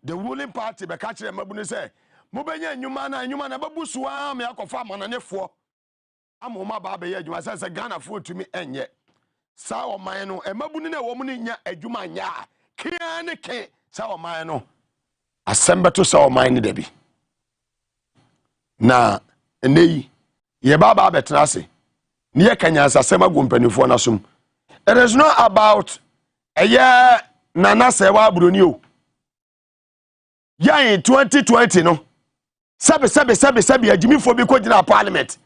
the ruling party be catch them mabunu say mobenya nyuma na babusu a me akofa amananefo amoma ba be ye adwuma say Ghana fo tumi enye sa oman no mabunu na wo mu nya adwuma nya kia ne ke sa oman no asembeto sa oman ne dabi na enei ye baba betena se ne ye kanyansa sema gumpanifo na som. It is not about nana sewa abroni o ya in 2020 no sabe ajimifo bi ko gina parliament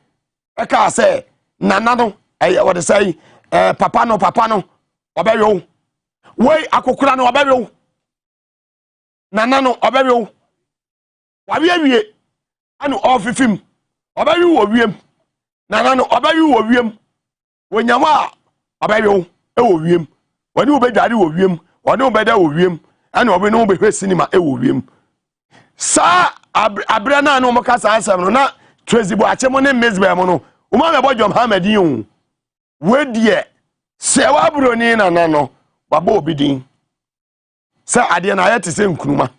e ka say nana no what they say papa no obeyo wey akokura no obeyo nana no obeyo wawie anu ofifim obeyo wo wiem nana no obeyo wo wiem wonyama obeyo e wo wiem wani obedware wo wiem wani obeda wo wiem ana obe no behwe cinema e wo wiem sa abra na no moka sa asem no na Tvxyz achemo ne mesbe mo no o ma mebo jom hamadin o wedie se wa broni na no baba obidin sa ade na ayete se nkunuma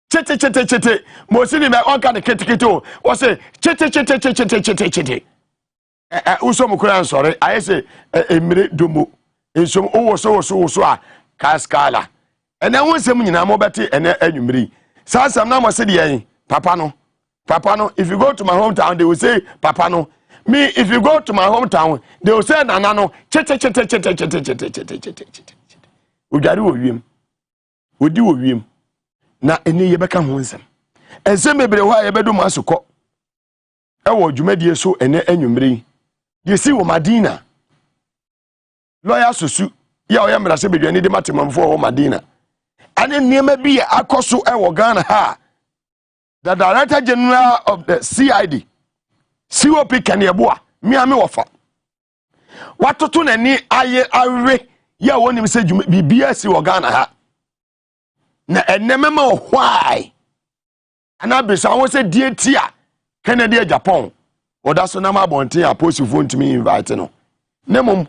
chete mo sini me onka de ketekete o wo se chete uso mukura nsore ayese emire domo ensom wo so a kaskala ena wonsem nyina mo beti ena anwumiri sasam na mo se de yen papa no if you go to my hometown they will say papa no me if you go to my hometown they will say nana no chete udari wo wiem odi wo wiem na eni ye beka ho nsem ensem bebre ho a ye bedo masukọ e wo dwumadie so ena anwumiri ye si wo Madina lawyer susu ya o yamra se bedwani de matemamfo wo Madina ane niema bi akoso e wo Ghana ha the director general of the CID COP Kanieboa mi ame wofa watoto nani aye awe ya wonim se bibia si wo Ghana ha na enemema o why ana bisa wo se dietia Canada Japan odaso na mabonten aposifo ntimi invite no nemom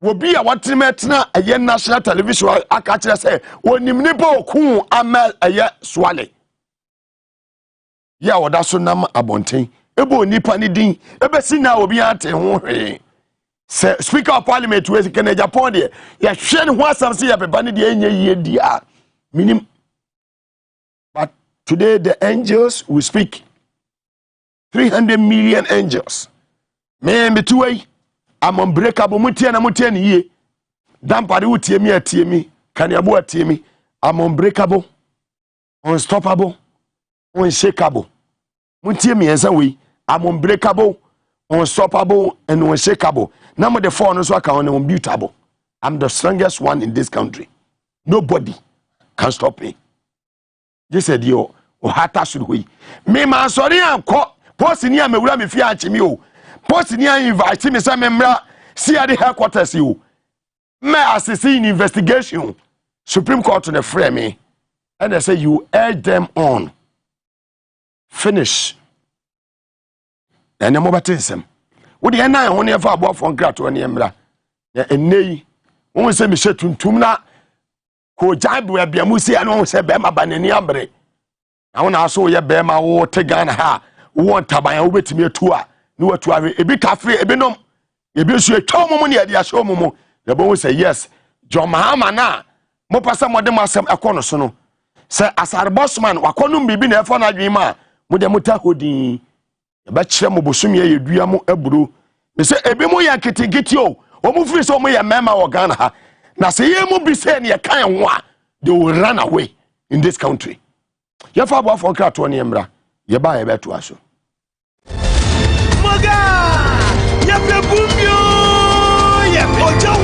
wobi a watremetna aye national television aka kire se wonim nipa okun amal aye swale ya odaso nam abonten ebo nipa ni din ebesi na obi ate ho hwe se speaker of parliament we Canada Japan de ya hwe ne ho asam se ya beba ne de enye yie dia minim. But today the angels will speak. 300 million angels. Me betway am unbreakable mutia na mutia ni ye. Dampare utie mi atie mi, Kaniebo atie mi. Am unbreakable, unstoppable, unshakable. Mutie mi ensa we. Am unbreakable, unstoppable and unshakable. Now the four no so aka unbeatable. I'm the strongest one in this country. Nobody can stop me. Just said yo o hata should we. Me man sorry anko post ni amewura me fi anchimi o. Post ni invite me say memra CID headquarters you. Me assist in investigation. Supreme Court to the frame me. And they say you urge them on. Finish. And the mobile tinsem. What the na ho ne fa abo fon krato ne emra. Ya enei. Won say me she tuntum na ko jaibu ya bia musi anu won say be ma banani ambre. Na won aso ye be ma wo te Ghana ha. Won taban wo betimi atu a ni watu awe ebi cafe ebi nom ebi su etwa momo ne ade ahye momo the boy say yes John Mahama na mo pasa modem asem ekono so no say asar bossman wakonum bibi na efo na adwen ma mo de muta hodin e ba kire mo bosumi ye dua mo aburo me say ebi mo ya kitigiti o mo free so mo ya mema wo Ghana ha na say ye mo bi say ne kan ho a they will run away in this country ye fa bo afon krato ne emra ye ba ye beto aso Moga! Yepe bumyo! Yepe ojo.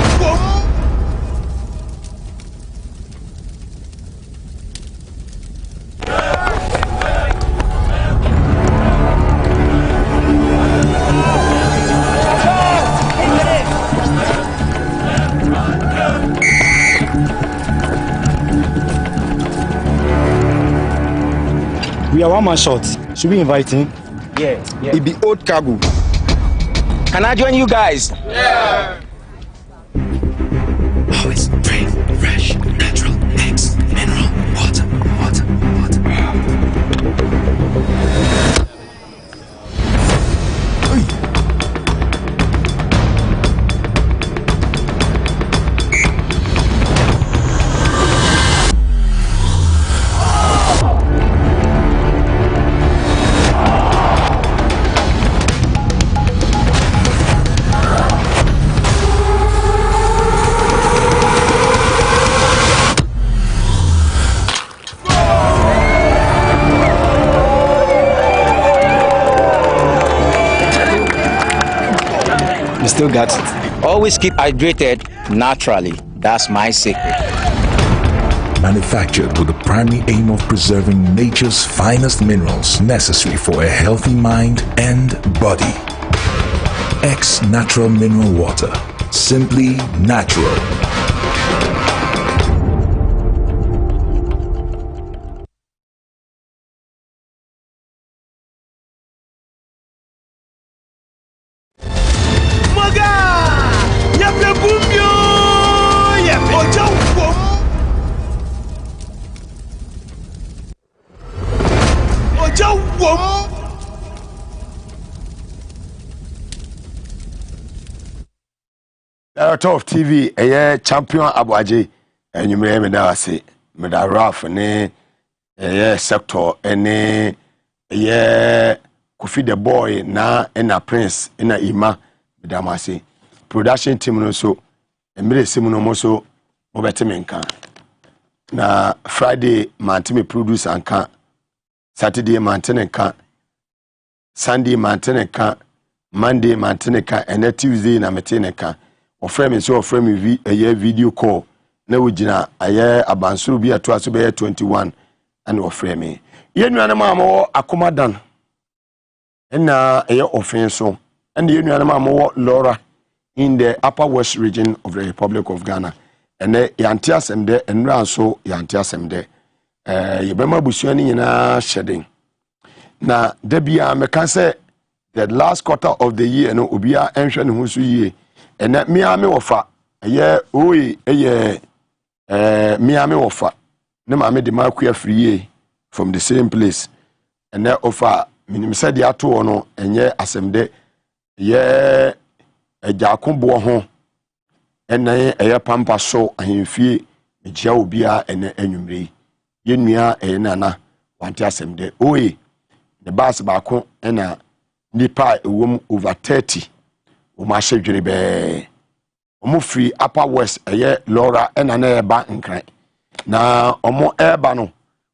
We are one man short. Should we invite him? Yeah. It be old cargo. Can I join you guys? Yeah. Always brave, fresh, natural, eggs, mineral, water. still got it. Always keep hydrated naturally. That's my secret. Manufactured with the primary aim of preserving nature's finest minerals necessary for a healthy mind and body. X Natural Mineral Water. Simply natural. Director of TV, a champion Abuaje, and you may now say, Meda Ralph, ne, a sector, and a Kofi the boy, na, and a prince, and a Ima, Medamasi. Production team no so, and Mede Simono Moso, Mobetemenka. Na Friday, Mantime produce and can, Saturday, Manteneka, Sunday, Manteneka, Monday, Manteneka, and Tuesday, na Meteneka. Oframe me so oframe me a video call na wogina aye abansuru bi ato aso be 21 and oframe me ye nuane ma mo akomadan na aye ofen so and ye nuane ma mo Laura in the upper west region of the Republic of Ghana and yanti asem de enra so yanti asem de ye bema busuani nyina shedin na da bia meka say the last quarter of the year no obia enhwe ne ho so yie ene miame wofa eye oyi eye miame wofa ne maame de makua free from the same place ene ofa minim se de ato no enye asemde ye ejakonbo ho ene eye pampa so ahemfie megia obia ene anwumre ye nua eye nana wanti asemde oyi the bus baako ena nipa ewom over 30 Oma shedwere be omo free upper west eye Laura ena na eba nkran na omo eba no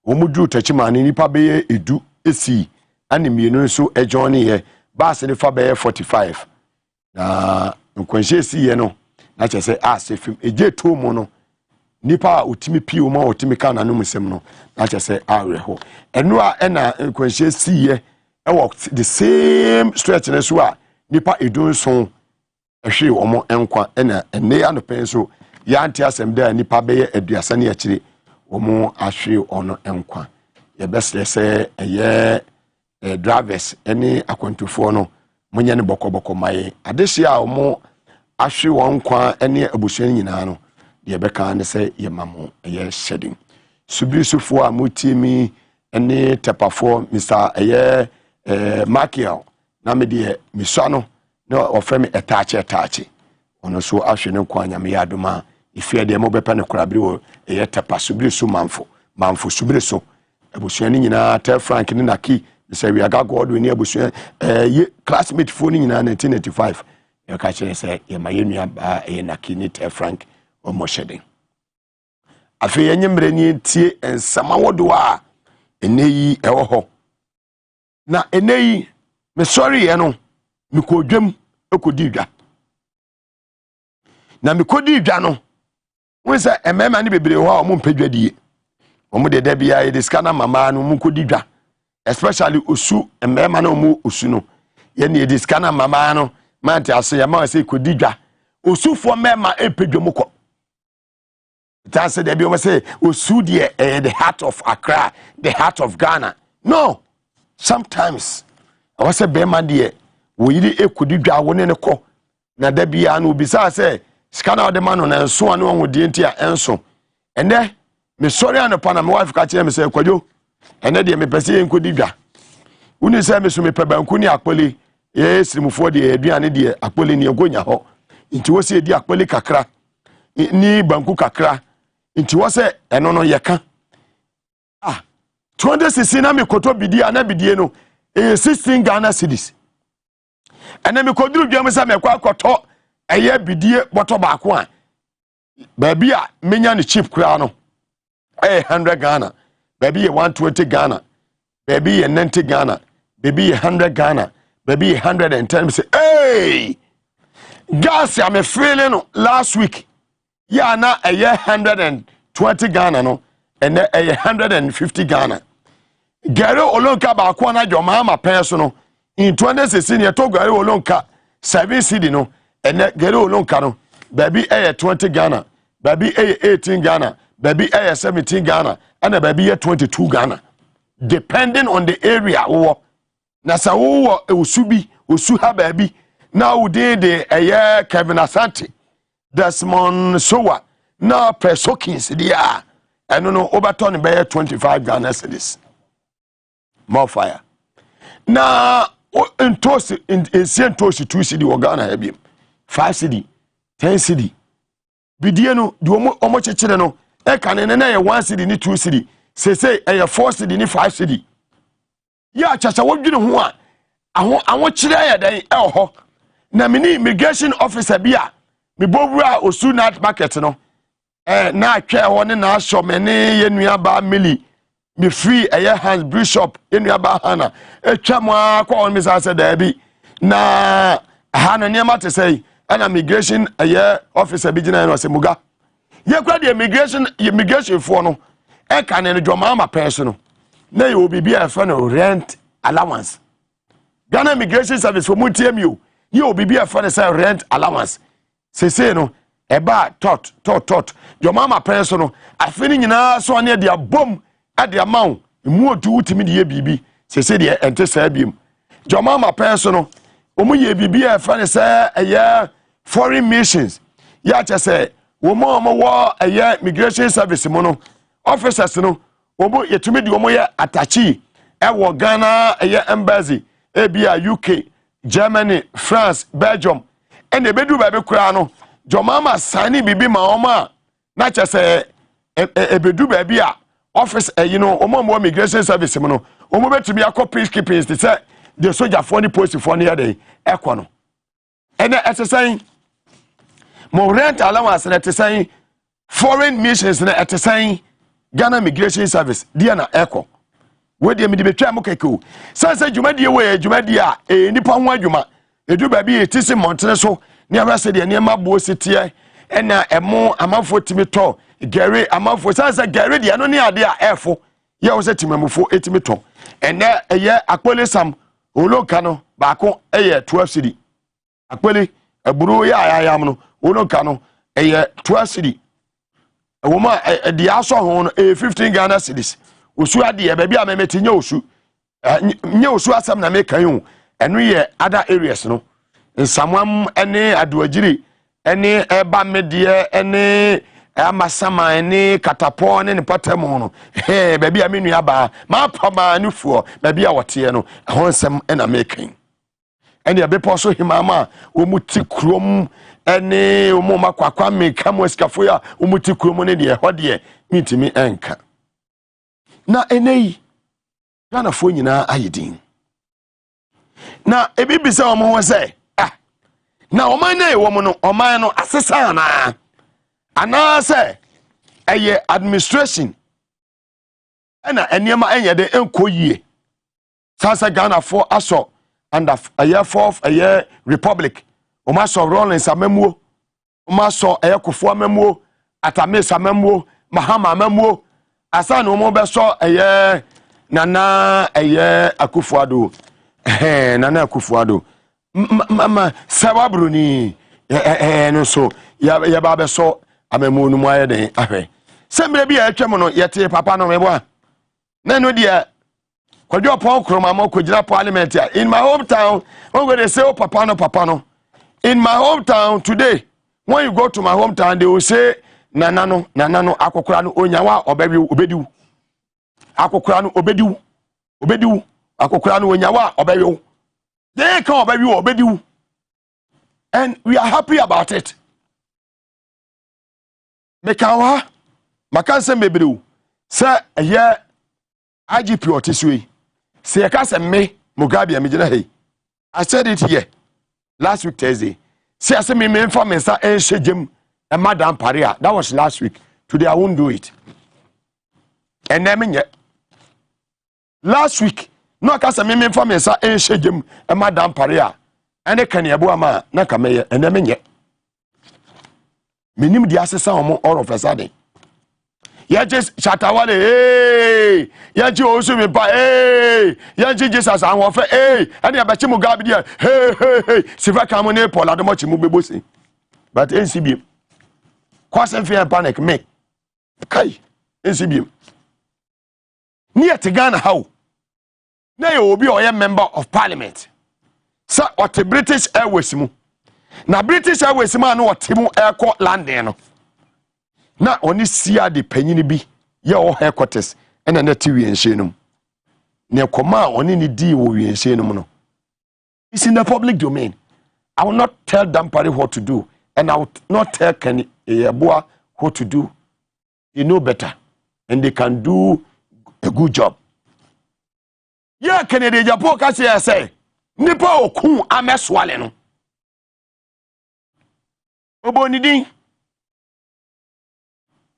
omo du tachimane nipa be edu esi ani mienu so ejoni ye bas ne fa be 45 na nkwanhye si ye no na chese asefim eje to mo no nipa otimi pie o ma otimi ka na no musem no na chese aweho eno a ena nkwanhye si ye e work the same stretch ne so a nipa edun so ehwe omo enkwa ena ene ya no pen so ya anti asem da nipa be aduasa ne akire omo ahwe ono enkwa ye besle se eye drivers ene akwantufo no munye ne bokoboko maye adehye a omo ahwe won kwa ene abusuan nyina no ye beka ne se ye mamo eye shedding subrisufo a mutimi ene tepafo Mr. eye Makiel na me de miswa no na oframe etache ono so ahwe ne kwa nyame yadoma ifie de mo bepa ne korabere wo eye tepa subirisu manfo subirisu abusuan nyina tel Frank ne naki say we aga God we ni abusuan ye classmate phone nyina 1985 ye ka kire say ye mayenua ba eye naki ni tel Frank o mo shedin afi ye nyemre ni tie ensama wodo a eneyi ewo ho na eneyi me sorry ye no me kodwam ekodi dwa na me kodi dwa no won say emema ne bebre ho a mo mpedwadie omo de da bia ye diskana mama no mo kodi dwa especially osu emema na mo osu no ye ne diskana mama no manti ase ya ma say kodi dwa osufo mema epedwam ko that's the be say osu de the heart of Accra, the heart of Ghana. No, sometimes I was a bema de we yiri ekodi dwa woni ne ko na da bia no bisa say scanner the man on enso anu won de ntia enso ende me sorry anopa na me wife ka kire me say kwadwo ende de me pese enkodi dwa uni say me so me pebanku ni akpole ye sirimufo de aduane de akpole ni egonya ho nti wo se di akpole kakra ni banku kakra nti wo se eno no yeka 260 na me koto bidi ana bidie no 16 Ghana cedis ena me koduru dwam se me kwa koto eye bidie boto baako a baabi a menya ne cheap kura no 100 Ghana baabi 120 Ghana baabi 90 Ghana baabi 100 Ghana baabi 110 me say hey gas I'm a feeling last week. Yeah, na a year 120 Ghana no, and a 150 Ghana. Gary Olonka ba kwana jo mama personal in 2016 ye to Gary Olonka 7 cedi no, and Gary Olonka no, baby a 20 Ghana, baby a 18 Ghana, baby a 17 Ghana, and a baby a 22 Ghana. Depending on the area wo na sa wo usubi usuha baby na udin de eye Kevin Asante Desmond Sowa na Pesokins dia eno no obaton be 25 Ghana cedis more fire na in toast in toast 2 cedi wo Ghana hebim 5 cedi 10 cedi bidie no de omo chechire no e kan ne na ye 1 cedi ni 2 cedi say a 4 cedi ni 5 cedi ya chacha wodwene ho a aho kire ya dan e ho na mini immigration officer bia me bobura osu nat market no na atwa ho ne na asho me ne yenua ba mili me free eye hands bishop yenua ba hana etwa mo akwa on me say da bi na hana ne ma te say ana immigration eye officer bi gina no se muga ye kwa the immigration for no e kan ne dwoma ma person na ye obibi a fa no rent allowance Ghana Immigration Service for mutie mi o ye obibi a fa ne say rent allowance say no e ba tot dwoma ma person no afini nyina so ne de abom ade amaw mu odu utimi de ye bibi say de ente say biem dwoma ma person no omu ye bibi a fa ne say eye foreign missions ya che say wo mo wo eye Immigration Service mo no officers no obo yetumi di omo ye atachi e wo Ghana eye embassy ebia UK Germany France Belgium ene ebedu ba be kura no jomama sani bibi ma oma na chese ebedu ba bia office omo Immigration Service mo no omo betumi akọ peacekeeping te say the soldier for ni post for ni dey ekọ no ene exercise mo rent allowance na te say foreign missions na exercise Ghana Immigration Service dia na echo we dia me de betwa mo keke o sanse dwumadie we dwumadie a nipa ho adwuma edu ba bi etisi montene so ne abase de ne ma bo sitie ena emo amafo timi to Gary amafo sanse Gary dia no ne ade a efo ye wo se timamufo etimi to ene eye akpole sam olonka no ba ko eye 12 cedi akpole aburu ya ayam no olonka no eye 12 cedi woma de aso ho no 15 Ghana cedis osu ade e bia memeti nya osu nya osu asam na me kan hu eno ye other areas no nsamwam ene adoagiri ene eba medie ene amasama ene katapo ne patemo no bia me nua ba ma pama nufuo bia wote no ho nsam ena me kan ene bepo so himama omuti krom ene omo makwakwa me kamo skafo ya omuti krom ne de ho de mitimi enka na enei Ghana fo nyina ayedin na ebibisa omo ho se na oman na ewo mo no oman no asesa na ana se eye administration ena eniema enye de enkoyie sasa Ghana fo aso and a year fourth a year republic o ma so Rollins amamuo o ma so Kofo amamuo Atamis amamuo Mahama amamuo asa no mo be so nana Akufo-Addo nana Akufo-Addo mama sawabroni no so ya ba be so amamuo no mo aye den ahwe sembre bi atwam no yete papa no mebo na no dia Kojo pon kroma mo kojira parliament in my hometown when go they say oh papa no in my hometown today when you go to my hometown they will say nana no akokora no onyawa obediwu akokora no obediwu akokora no onyawa obediwu they can obediwu and we are happy about it mekawa makanse meberewu say ye IGP otiswe say ka me Mugabe amigina hey I said it here last week Thursday say I say me inform me say enhegem e madam paria that was last week today I won't do it and then last week no ka say me inform me say enhegem e madam paria ane kan yebo ama na ka meye ene menye minim di asesa omo all of a sudden ya just Shatawale eh ya ji osu mi ba eh ya ji Jesus an wo fe eh ane abachi mu gabi dia hey sifa kan mo ne Paul adomo chi mu bebosi but NCB kwase fe panic me kai NCB ni etigana how na ye obi oye member of parliament sa ote British Airways mu na British Airways mu anu ote mu airport landing no na oni sia de panyini bi ye o headquarters ena na ti wienhye no ne koma oni ni di wo wienhye no no. It's in the public domain. I will not tell Dampare what to do and I will not tell Kenny Yeboah what to do. They know better and they can do a good job. Yeah, Kennedy Japo kasi say nipa okun ameswale no. Obonidi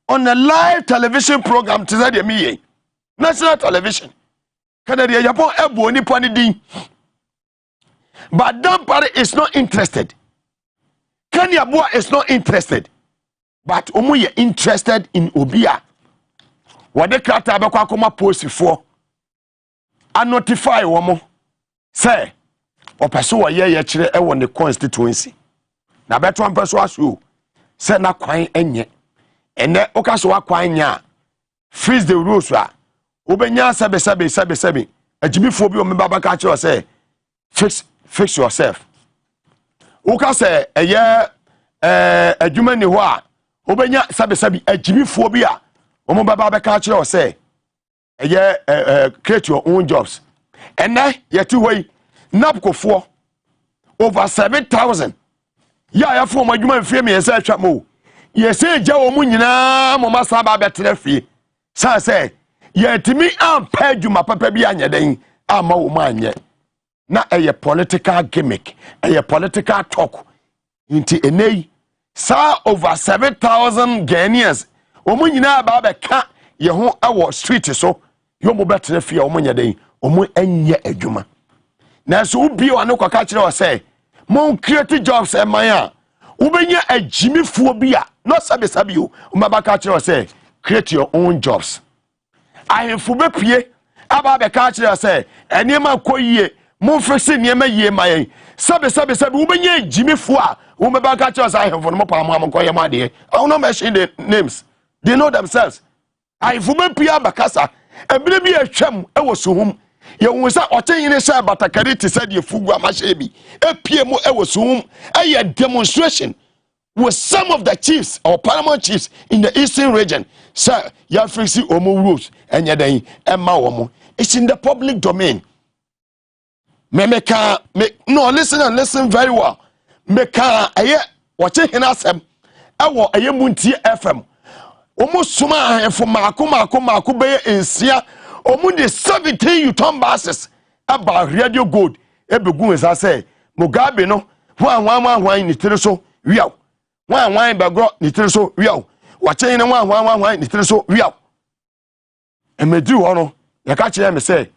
on a live television program to the me national television. Kennedy Japo ebo nipa ni din. But Dampare is not interested. Kenny Yeboah is not interested. But omo interested in Obia. Wade krata abekwa akoma post for a notify womo say opeso wo ye kire e wo ne constituency na beto ampeso aso say na kwan enye ene okaso akwan nya freeze the rules a obenya sabe agimifo bi o me baba ka kire say fix yourself ukase eye adwuma ni ho a obenya sabe agimifo bi a omo baba be ka kire say create your own jobs. And now yeti way napkofo over 7,000. Ya for my human fame and say chamo. Ye say jaw munyina mama saba betre fie. Sa say yetimi am pay my papa bi anya den ama wo manye. Na a political gimmick, a political talk. Inti enei sa over 7,000 Ghanaians. Omunyina ba be ka ye ho awo street so yomo betre fie omunya den omu enye adwuma na so ubi o ane kwaka kire o say mon create jobs e man a ubenya agimifuo bi a no sabe o umabaka kire o say create your own jobs ahemfu be pie aba be ka kire o say enema koyie mon fix enema yie mayen sabe ubenya agimifuo a umabaka kire o say ahemfu no pa am koye ma de I will not mention the names, they know themselves. Ahemfu be pie abakasa ebire bi atwam e wo sohum ye hu sa otenyine sha batakari ti said ye fugu amahye bi epie mu e wo sohum e demonstration with some of the chiefs or paramount chiefs in the eastern region. Sir, ya fixi omo rules enye den emma omo. It's in the public domain. No, listen and listen very well. Meka aye wache hinasem ewo aye muntie FM. Omo suma for mako be ensia omo de 17 Uton buses about radio gold ebegu esa say Mugabe no wan ni tire so wiaw wan bagro ni tire so wiaw wachen ne wan ni tire so wiaw emedi ho no ya ka kire me say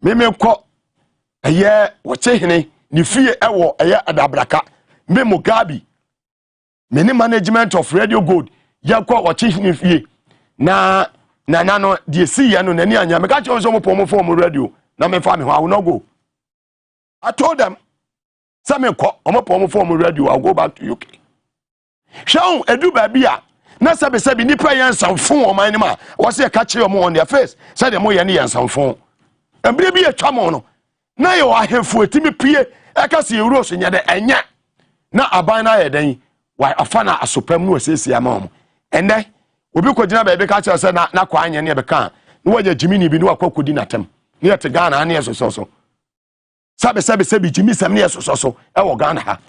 me kọ eye wachen ni fie ewo eye adabraka me Mugabe me ni management of radio gold yakwa wachi ni fie na no de si ya no nani anya me ka che so mo pom form radio na me fa me ho I will not go. I told them say me ko mo pom form radio I'll go back to UK. Shaun edu ba bia na sabe nipa yan sanfon o man ni ma wo se ka che o on their face say dem ye ne yan sanfon embre bi atwa mo no na ye wa hefu etimi pie e ka se euro so nya de enya na aban na ye den wa afana asopam no asesi ama mo ende obi ko gina ba ebe ka che se na kwa anya ne be kan no waje jimini bi no akokodi natem ne yete Ghana na yeso sabe jimi sam ne yeso e wo Ghana ha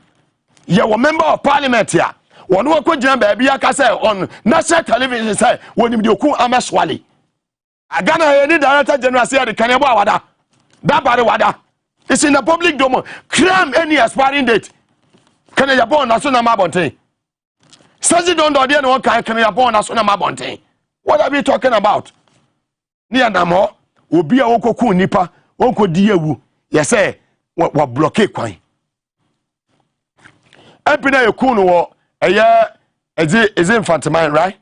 ye wo member of parliament ya wono ko gina ba ebe aka say on national television say wonim de oku ameswale Ghana ye ni director general say de kanebo awada dabare wada. It's in the public domain. Cram any expiring date. Can you born as soon as my bonte? Says don't do no can you born as soon as my bonte? What are we talking about? Near Namo, will be a woko nipa, woko diewu. Yes, say what blockade coin. empina yekun wo eye eze infantile right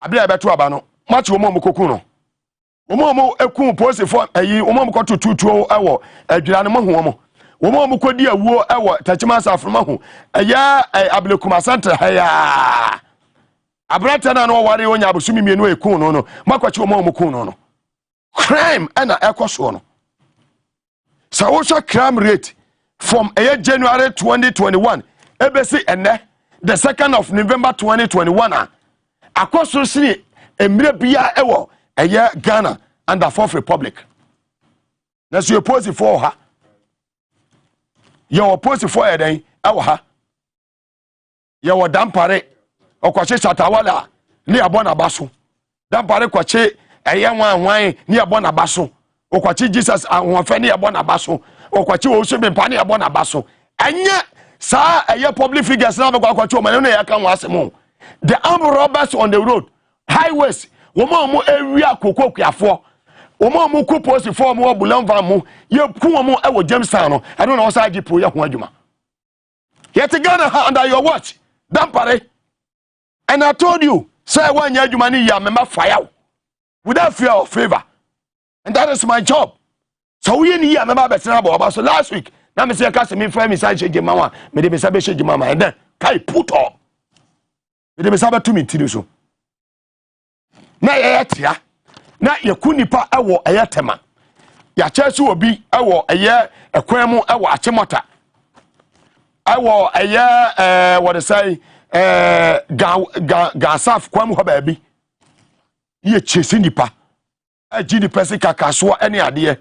abia beto aba no match wo mo kokun no wo ekun post for ayi wo mo ko tutuo ewo adwira no mo ho mo wo mo kodi awuo ewo tachima safroma ho eye ablekuma center haya abrata na no ware onya abosumi mienu ekun no makwachi wo mo kun no crime ana ekoso no social crime rate from January 2021 ebesi ene the 2nd of November 2021 akoso sini emire bia ewo Ghana and the Fourth Republic. Na so oppose for ha. You oppose for eden ewo ha. You dampare okwache chatawala ni abona baso. Dampare kwache nwan ni abona baso. Okwache Jesus ahonfe ni abona baso. Okwache wo so bempa ni abona baso. Anya sa public figures na kwache o mane no yaka ho asemo. The armed robbers on the road, highways, woman area kokokwiafo. Woman mu ku post for mu bulanva mu, ye ku mu e Jamestown no. I don't know how jipo ye ho adwuma. Yet Ghana under your watch. Dampare. And I told you, say one year adwuma ni ya mema fire. Without fear or favor. And that is my job. So we ni ya mema betina ba so last week, na me say cast me friend me say shege mama, me de me say shege mama and then kai put up. Me de sabe to me tiri so na yetia na yakunipa ewo eyetema ya chesu obi ewo eye ekwan mu ewo achemota ewo eye what they say gasaf kwam ho ba bi ye chesi nipa agidi pese kakaso ene ade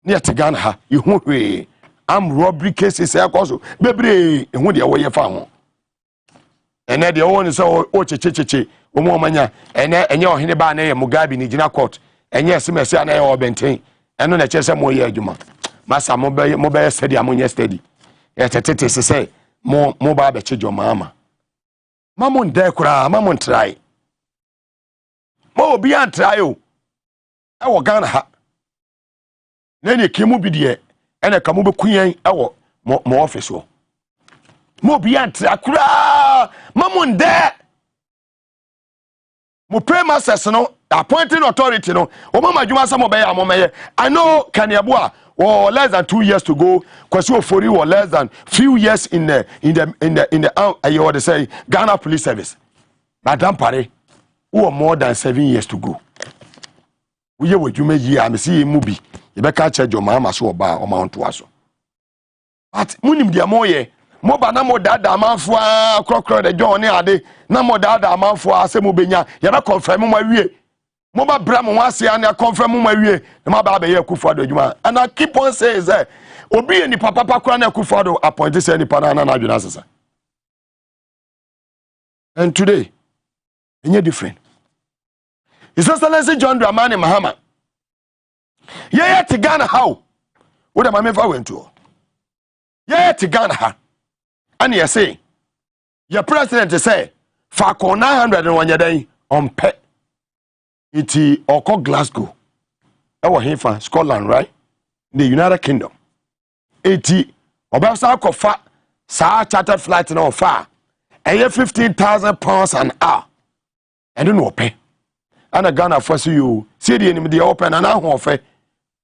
ne yetigana ha yehu hwe am robbery cases ekoso bebre ehu de wo ye fa ho ene de won se o chechecheche o mo manya ene enye ohene ba na ye Mugabe ni gina court enye semese na ye obenten eno na chese mo ye adwuma masa mo be steady amonye steady e tetete se mo ba be chejo mama mamo nde kura mamo ntrai mo obi an trai o e wo Ghana ha na ne kimu bi de ene kamu be kuyen e wo mo office wo mo bi an trai kura mamo nde mo pay masters no appointing authority no o mama adwuma sam obey amomeye I know Kaniabua or less than 2 years to go kwasi ofori or less than few years in the what they say Ghana Police Service madam pare who more than 7 years to go we ye wadwuma yi am see mu bi e be ka che mama so oba o ma onto aso but munim dia moye mo ba na mo dada amanfo a krokro de John ni ade na mo dada amanfo a se mo benya ye be confirm mo awie mo ba bra mo ase an confirm mo awie na ma ba be ye Akufo adwuma and I keep on saying say obi ni papa kura na Akufo appoint say ni pana na adwuna asesa and today any different His Excellency John Dramani Mahama ye te Ghana how wo da ma me fa wento ye te Ghana ha and you say your president say for 900 and one year on pet iti oko Glasgow ewo hefa Scotland right the United Kingdom iti obasa kofa sa charter flight na ofa eye 15,000 pounds an hour and no pay and Ghana for you see the enemy the open and na ho fe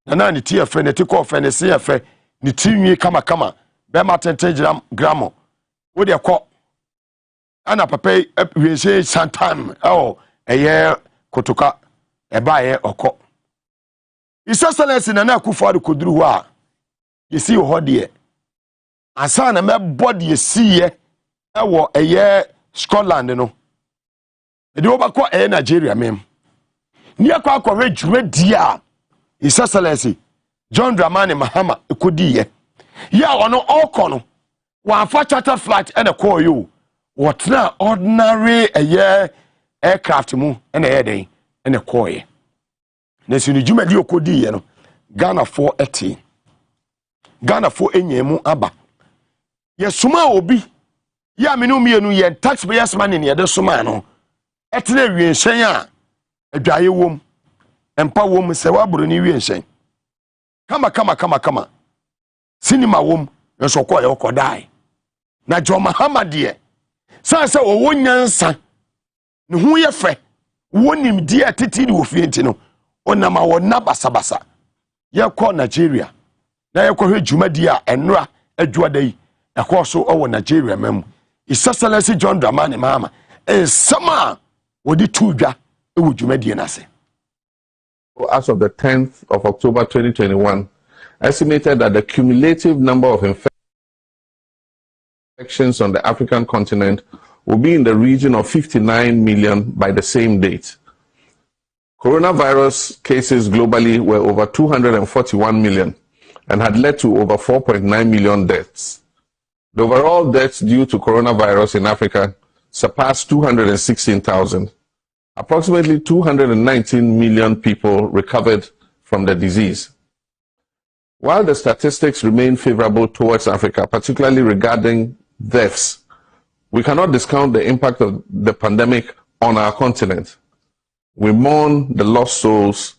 na ni tie fe ne tiko fe ne se fe ni tinwi kama be ma 10 gram wo de ko ana papa we say sometime eye kotoka e ba ye oko His Excellency na Akufo koduru ho a ye si ho de asa na me body ye si ye ewo eye Scotland no e de obakọ Nigeria mem ni akwa akọwe dwuma di a His Excellency John Dramani Mahama ekodi ye ya ono okọ no wa fa charter flight and a call you what na ordinary aircraft mu and a day and a call ye na sinu juma di okodi ye no Ghana 480 Ghana 4 enyemu aba ye suma obi ya menu mienu ye taxpayers money ne de suma no etena wienhyen a adwaye wom empa wom se waburo ni wienhyen kama cinema wom nso kwa ye okodai na John Mahama de sa o wonyansa ne hu ye fe wonim die atiti ni ofie nti no onama wona basabasa ye kɔ Nigeria na ye kɔ hwe dwumadi a enra adwuada yi ɛkɔ so ɔwɔ Nigeria mem Excellency John Dramani Mahama sama wodi tuudwa ewu dwumadi na se. As of the 10th of October 2021, estimated that the cumulative number of infections on the African continent will be in the region of 59 million by the same date. Coronavirus cases globally were over 241 million and had led to over 4.9 million deaths. The overall deaths due to coronavirus in Africa surpassed 216,000. Approximately 219 million people recovered from the disease. While the statistics remain favorable towards Africa, particularly regarding deaths, we cannot discount the impact of the pandemic on our continent. We mourn the lost souls,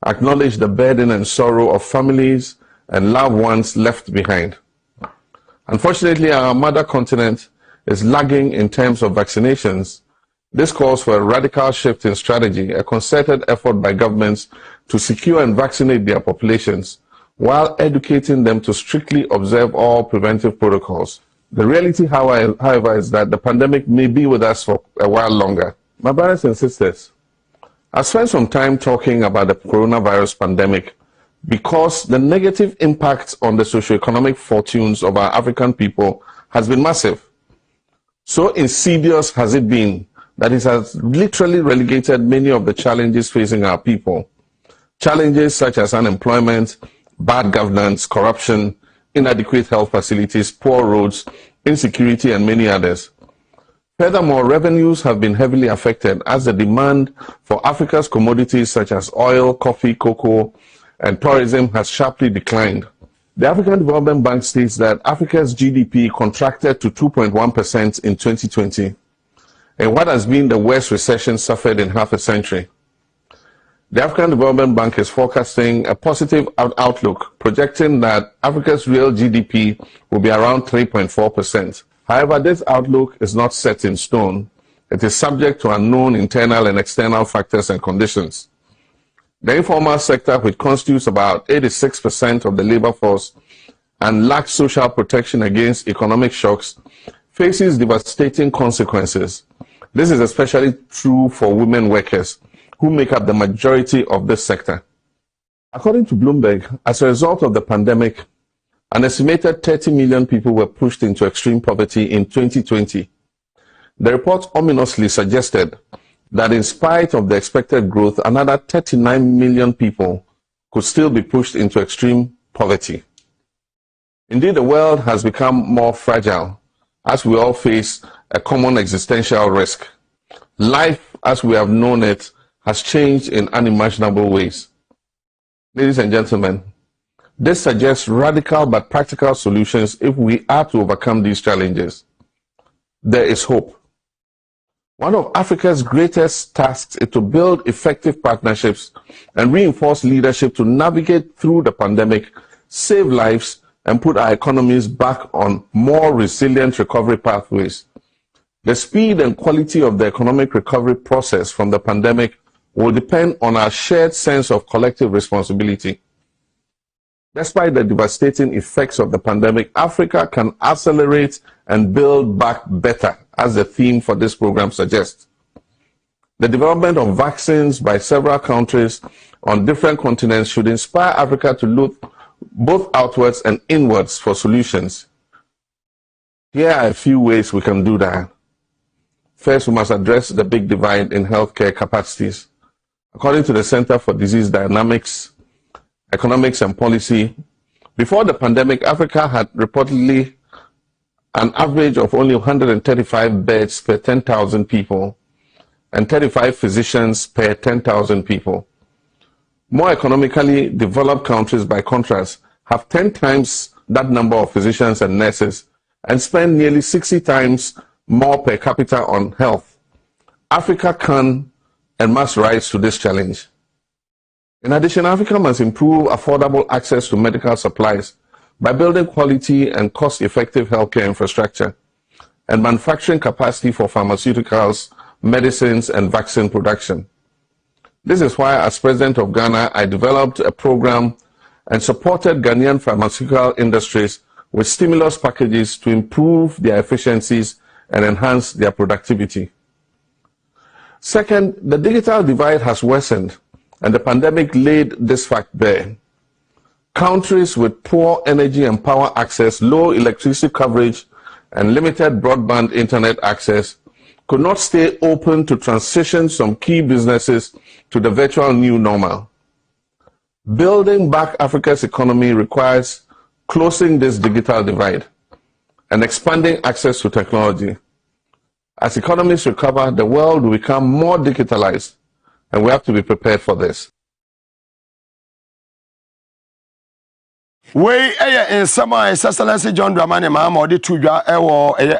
acknowledge the burden and sorrow of families and loved ones left behind. Unfortunately, our mother continent is lagging in terms of vaccinations. This calls for a radical shift in strategy, a concerted effort by governments to secure and vaccinate their populations, while educating them to strictly observe all preventive protocols. The reality, however, is that the pandemic may be with us for a while longer. My brothers and sisters, I spent some time talking about the coronavirus pandemic because the negative impact on the socioeconomic fortunes of our African people has been massive. So insidious has it been that it has literally relegated many of the challenges facing our people. Challenges such as unemployment, bad governance, corruption, inadequate health facilities, poor roads, insecurity, and many others. Furthermore, revenues have been heavily affected as the demand for Africa's commodities such as oil, coffee, cocoa, and tourism has sharply declined. The African Development Bank states that Africa's GDP contracted to 2.1% in 2020, in what has been the worst recession suffered in half a century. The African Development Bank is forecasting a positive outlook, projecting that Africa's real GDP will be around 3.4%. However, this outlook is not set in stone. It is subject to unknown internal and external factors and conditions. The informal sector, which constitutes about 86% of the labor force and lacks social protection against economic shocks, faces devastating consequences. This is especially true for women workers, who make up the majority of this sector. According to Bloomberg, as a result of the pandemic, an estimated 30 million people were pushed into extreme poverty in 2020. The report ominously suggested that in spite of the expected growth, another 39 million people could still be pushed into extreme poverty. Indeed, the world has become more fragile as we all face a common existential risk. Life, as we have known it, has changed in unimaginable ways. Ladies and gentlemen, this suggests radical but practical solutions if we are to overcome these challenges. There is hope. One of Africa's greatest tasks is to build effective partnerships and reinforce leadership to navigate through the pandemic, save lives, and put our economies back on more resilient recovery pathways. The speed and quality of the economic recovery process from the pandemic will depend on our shared sense of collective responsibility. Despite the devastating effects of the pandemic, Africa can accelerate and build back better, as the theme for this program suggests. The development of vaccines by several countries on different continents should inspire Africa to look both outwards and inwards for solutions. Here are a few ways we can do that. First, we must address the big divide in healthcare capacities. According to the Center for Disease Dynamics, Economics and Policy, before the pandemic, Africa had reportedly an average of only 135 beds per 10,000 people and 35 physicians per 10,000 people. More economically developed countries, by contrast, have 10 times that number of physicians and nurses and spend nearly 60 times more per capita on health. Africa can and must rise to this challenge. In addition, Africa must improve affordable access to medical supplies by building quality and cost-effective healthcare infrastructure. and manufacturing capacity for pharmaceuticals, medicines, and vaccine production. This is why, as President of Ghana, I developed a program and supported Ghanaian pharmaceutical industries with stimulus packages to improve their efficiencies and enhance their productivity. Second, the digital divide has worsened, and the pandemic laid this fact bare. Countries with poor energy and power access, low electricity coverage, and limited broadband internet access could not stay open to transition some key businesses to the virtual new normal. Building back Africa's economy requires closing this digital divide and expanding access to technology. As economies recover, the world will become more digitalized, and we have to be prepared for this. We in summer, His Excellency John Dramani Mahama odi tudwa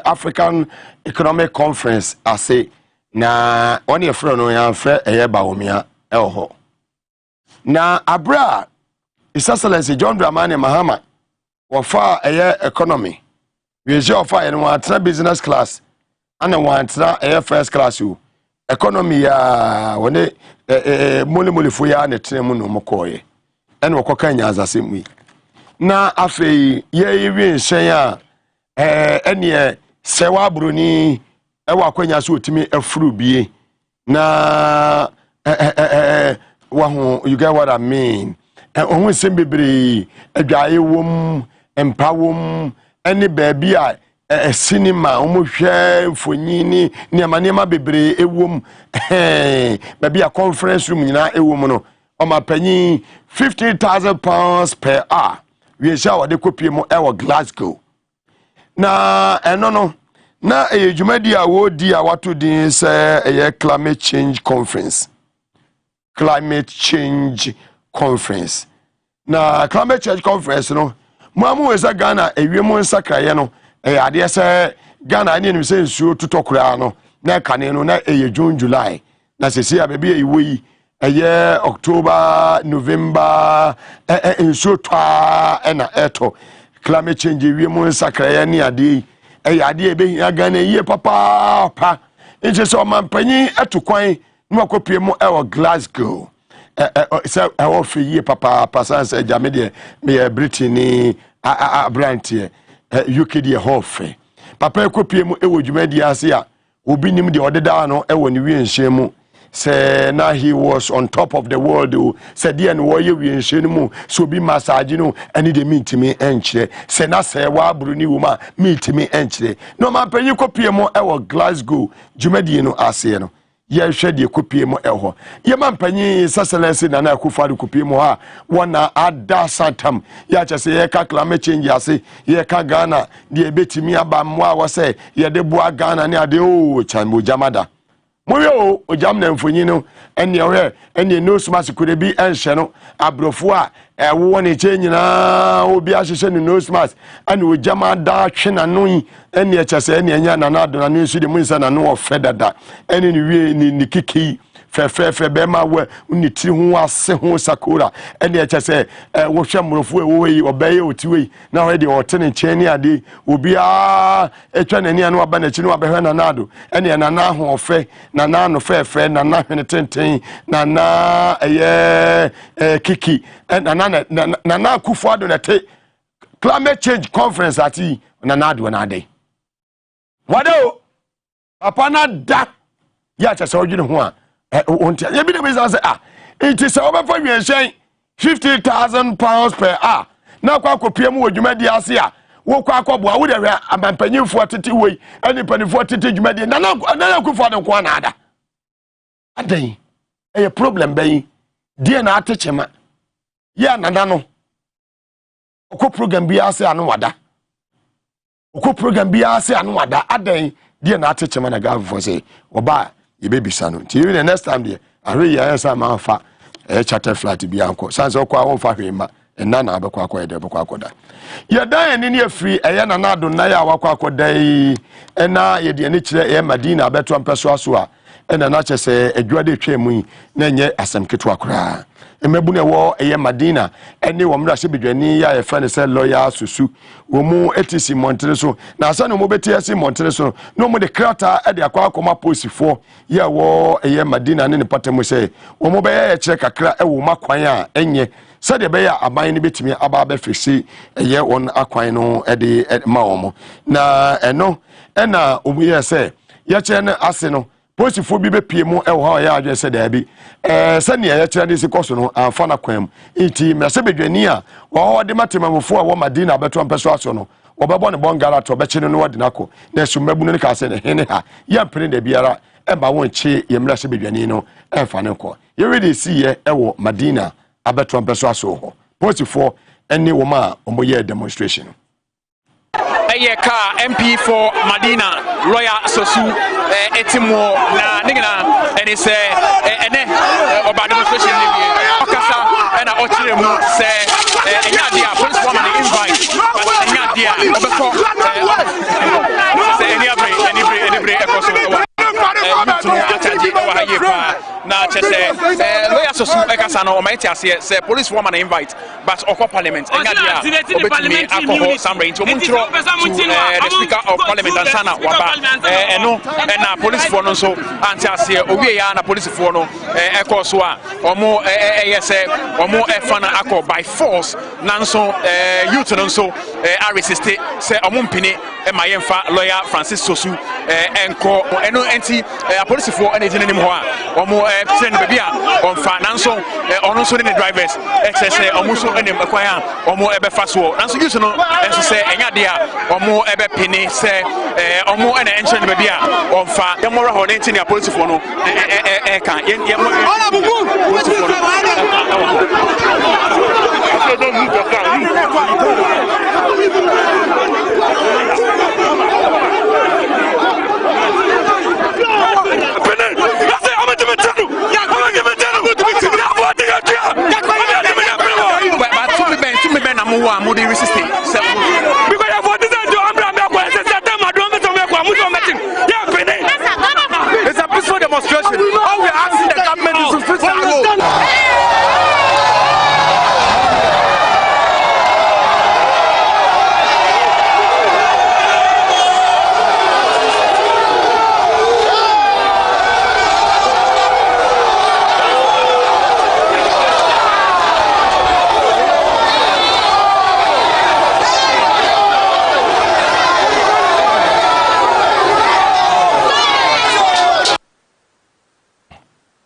African Economic Conference ase na oni efro no yanfre Baomia ho. Na abra His Excellency John Dramani Mahama wafa economy. We je ofa en watra business class and watra first class you. Economy ya wone mole fo ya ne tremu no mokoye. En wokoka nya azasemi. Na afei ye wi nhyɛn a ene sewa broni ewa kwanya so otimi afuru bie na wahu, you get what I mean. Ohun sem bebre adwae wom empawom ene baabi a cinema omohwɛ mfonyini ne amanema bebre ewom baabi a conference room nyina ewom no omapanyi £50,000 per hour. We shall de copy mo ewa Glasgow. Na no na ejumadi a wo di a wato din se climate change conference. Climate change conference. Na climate change conference no mo amu wesa Ghana ewiemu nsakraye no ade se Ghana ani enu se nsuo tutokura no na kane no na June July na sesi a bebi eyi October, November, so twa ena eto climate change we mo nsakra ni ade ade be Ghana ye papa pa nje so manpanyi etokwan no akopie mo Glasgow se fe ye papa pasanse jame de me Britain ni Abrantie UK de hofe papa akopie mo dwumadi ase a obi nim de odeda no ni wi enhyemu. Say now he was on top of the world. Said the and warrior we in so be massage no and they meet me enche. Say na say wa bruni woman meet me enche. No man pen you copy mo Glasgow. Jumedi no ase no. Ye hwe de copy mo eho. Ye man panyi Excellency na na akufadu copy mo ha. Wana ada satam. Ya che say ye ka climate change ase. Ye ka Ghana de betimi aba mo a wo say ye de boa Ghana ne ade o chanbo jamada. Moyo ojam na mfonyi no ene no smash could be enhye no abrofo a wo ne che nyina obi ahye ne no smash ane ojama da twe na no ene echese ene anya na na do na no su de munsa na no ofedada ene ni wie ni kiki fe be ma we ni ti ho ase ho sakura ene echese wo hwe mrofo wo yi obeye otiwe na we de otene cheni ade obi a etwa nani anu aba na chi no abehwe na nado ene na na ho ofe na na no fe na na hwene tenten na na kiki na na kufu ado na te climate change conference ati na nado na ade wado papa na da ya chese odwene ho a you be the business it is over for you saying £50,000 per hour. Now, PM would you made the Asia. Walk up, would have a man penny for 30 way, any penny for 30 you made another good for the one other. A day, a problem, bay, dear not teach him. Ya, Nanano. Oko program be Asia and wada. Oko program be Asia and wada. A day, dear not teach him and a guy for say, or buy. Ye baby son. Till the next time there, I really answer my fa a charter flight be uncle. Sans or qua for him, and none of the quack de Boquacoda. You're dying in your free, a yan and I don't know what day, and now ye the nature, Madina, Betram Pessoasua, ena na chese adwade twemu yi na nye asem ketwa kora emebu ne wo eye Madina ene wo mra sebedwani ya ye friend say lawyer susu wo mu etisi montere so na asa no mo beti esi montere so no mo de krata e de akwa akoma posifo ya wo eye Madina ne patemu say wo mo be ye kire kakra e wo makwan a enye sade be ya aban ne betimi aba ba fisi eye won akwan no e de ma wo mo na eno ena omu ye say ya kire ne ase no posifo bi be pie mu e wo ha ya adwe se da bi sani ya kire de sikoso no amfa na kwam iti me se bedwani a wo de matemamfo a wo Madina beto mpeso aso no obebo ne bongara to be chine no wode nako na sumabu no ka se ne hene ha ya mpene da biara e ba won chi ye mra se bedwani no emfa ne ko ye ready see ye e wo Madina abeto mpeso aso ho posifo eni wo ma omoye demonstration Eye ka MP for Madina lawyer Sosu etimo na nigina eni se ene oba demonstration ni bi okasa na ochire mu se enya dia police woman invite enya dia obeko se eni abre ekoso na chese lawyer Sosu ekasa no omaiti ase se police woman invite but okọ parliament enya dia obetumi akọ samre into muntro to the Speaker of Parliament and Sana Waba eno na police for no so anti ase owie ya na police for no ekọ so a omo yese omo efana akọ by force nanso youth no so are resist say omo mpini ma yemfa lawyer Francis Sosu enko eno enti police for ene jine nim ho a omo send baby a onfa nanso ono so ne drivers say omo so ene makwan a omo ebefa so nanso youth no enso say enya de a omo ebe pini se omo ene enche ne baby a onfa yemora ho ne ntini police for no kan yemo ona bubu it's a peaceful demonstration. All we are asking the government is to fix our road.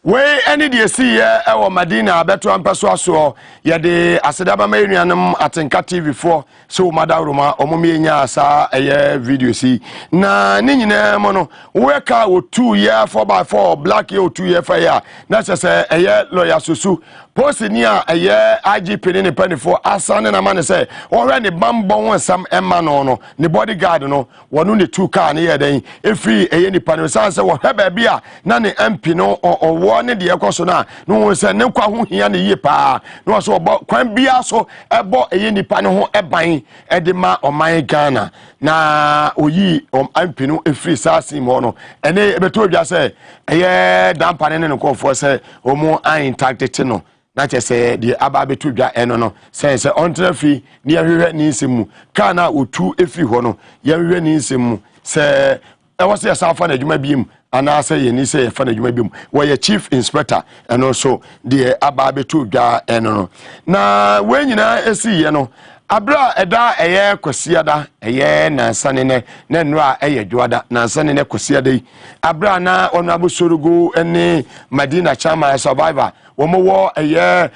we any dey see here e wo Madina beto ampeso aso ye de asedaba ma enuanom Atenka TV4 so madaroma omome nya asa eye video si na ni nyina mo no we ka wo 2 year 4x4 black ye 2 year fire na se eye lawyer Sosu post ni a eye IGP ne panifo asane na mane se wo hwe ne bambon wonsam emma no ne bodyguard no wonu ne 2 car ne ye den efri eye ni panifo sanse wo hwe ba bia na ne MP no owo ne de ekoso na no se ne kwa ho hia ne yie pa no so kwan bia so ebo eye nipa ne ho eban ede ma oman Ghana na oyi MP no efri sasi mo no ene ebeto odwa se eye dampane ne nkofo se omo intact no na chese di aba betu dwa eno no sense ontrafi ni ahwehwe ni nsemu kana otu efi ho no yahwehwe ni nsemu se ewose yasafa na adwuma biem ana se ye ni se yafa na adwuma biem wo ye chief inspector eno so di aba betu dwa eno no na we nyina esi ye no abra eda eye kwasiada eye na sanene na nura eye dwada na sanene kwasiada abra na onu abosorugo ene Madina chama survivor womo wo eye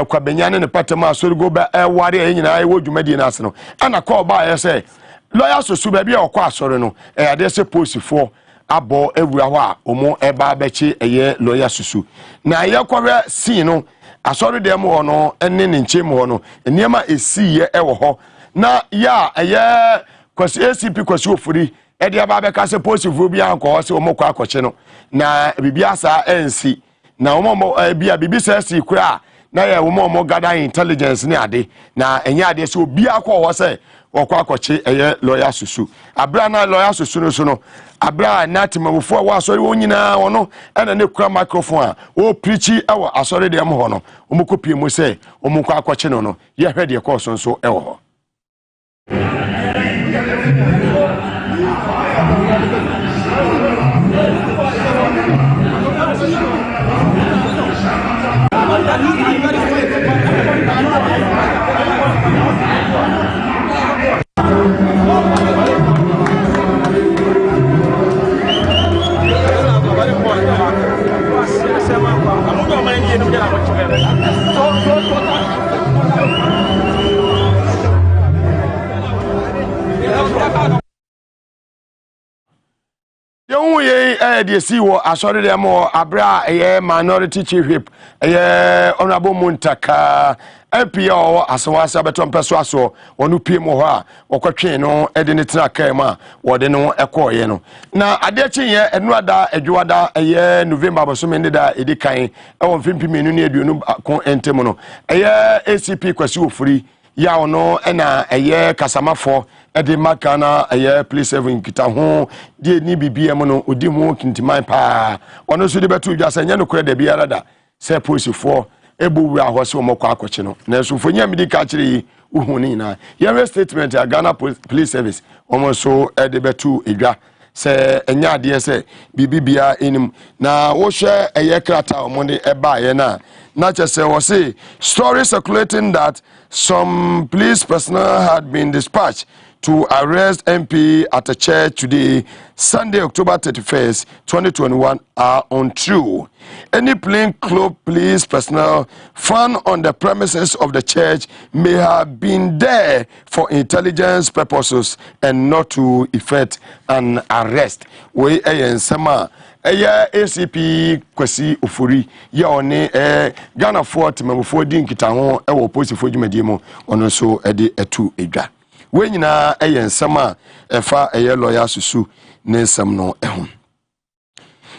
kwabenyane ne patema sorugo ba ware nyina wo dwumadi na ase no ana call ba ye se lawyer Sosu ba bia okwa asore no ade se posifo abo ewura ho a omo eba abechi eye lawyer Sosu na ye kwere sin no asori dem ho no enne ne nche mu ho no niema esiye ewo ho na ya eye kwasi ACP kwasi ofuri e de aba abeka se posifo bia anko se omo kwa akoche no na bibia sa ensi na omo bia bibi sa si kura na ye wo mo gather intelligence ni ade na enye ade so obi akọ ho se okwa akọche eye lawyer susu abra na lawyer susu no so no abra na timamufo wa asori wonyina ono ena ne kura microphone a o preachi ewo asori de ho no omukopie mu se omukọ akọche no ye hwede ye course so ewo ho de see wo asori dem abra minority chief whip honorable Muntaka MP o asawasa beton peso aso wonu pie mo ho a okotwe no de ne tena kai ma wo de no ekoye no na ade chinye enuada adwada November boso me da edikan won fimpi menu ne aduonu ko entemu no ACP kwasi ofuri ya ono na kasamafo ede makana police 7 kita ho die ni bibiem no odi ho kintiman pa ono so de betu dwa sanya no kure de biara da se police fo ebu wura ho se omokwa akoche no na so fonya medika kire uhu ni na your statement ya Ghana Police Service omo so ede betu edwa se enya ade se bibibia enim na wo hwe krata omonde eba na chese wo say story circulating that some police personnel had been dispatched to arrest MP at a church today, Sunday, October 31st, 2021, are untrue. Any plainclothes police personnel found on the premises of the church may have been there for intelligence purposes and not to effect an arrest. We sama. ACP kwasi ofuri ya one Ghana Fort memofo din kita ho wo posifo dwumadie mu ono so ede etu edwa we nyina nsama efa lawyer susu ne nsam no ehun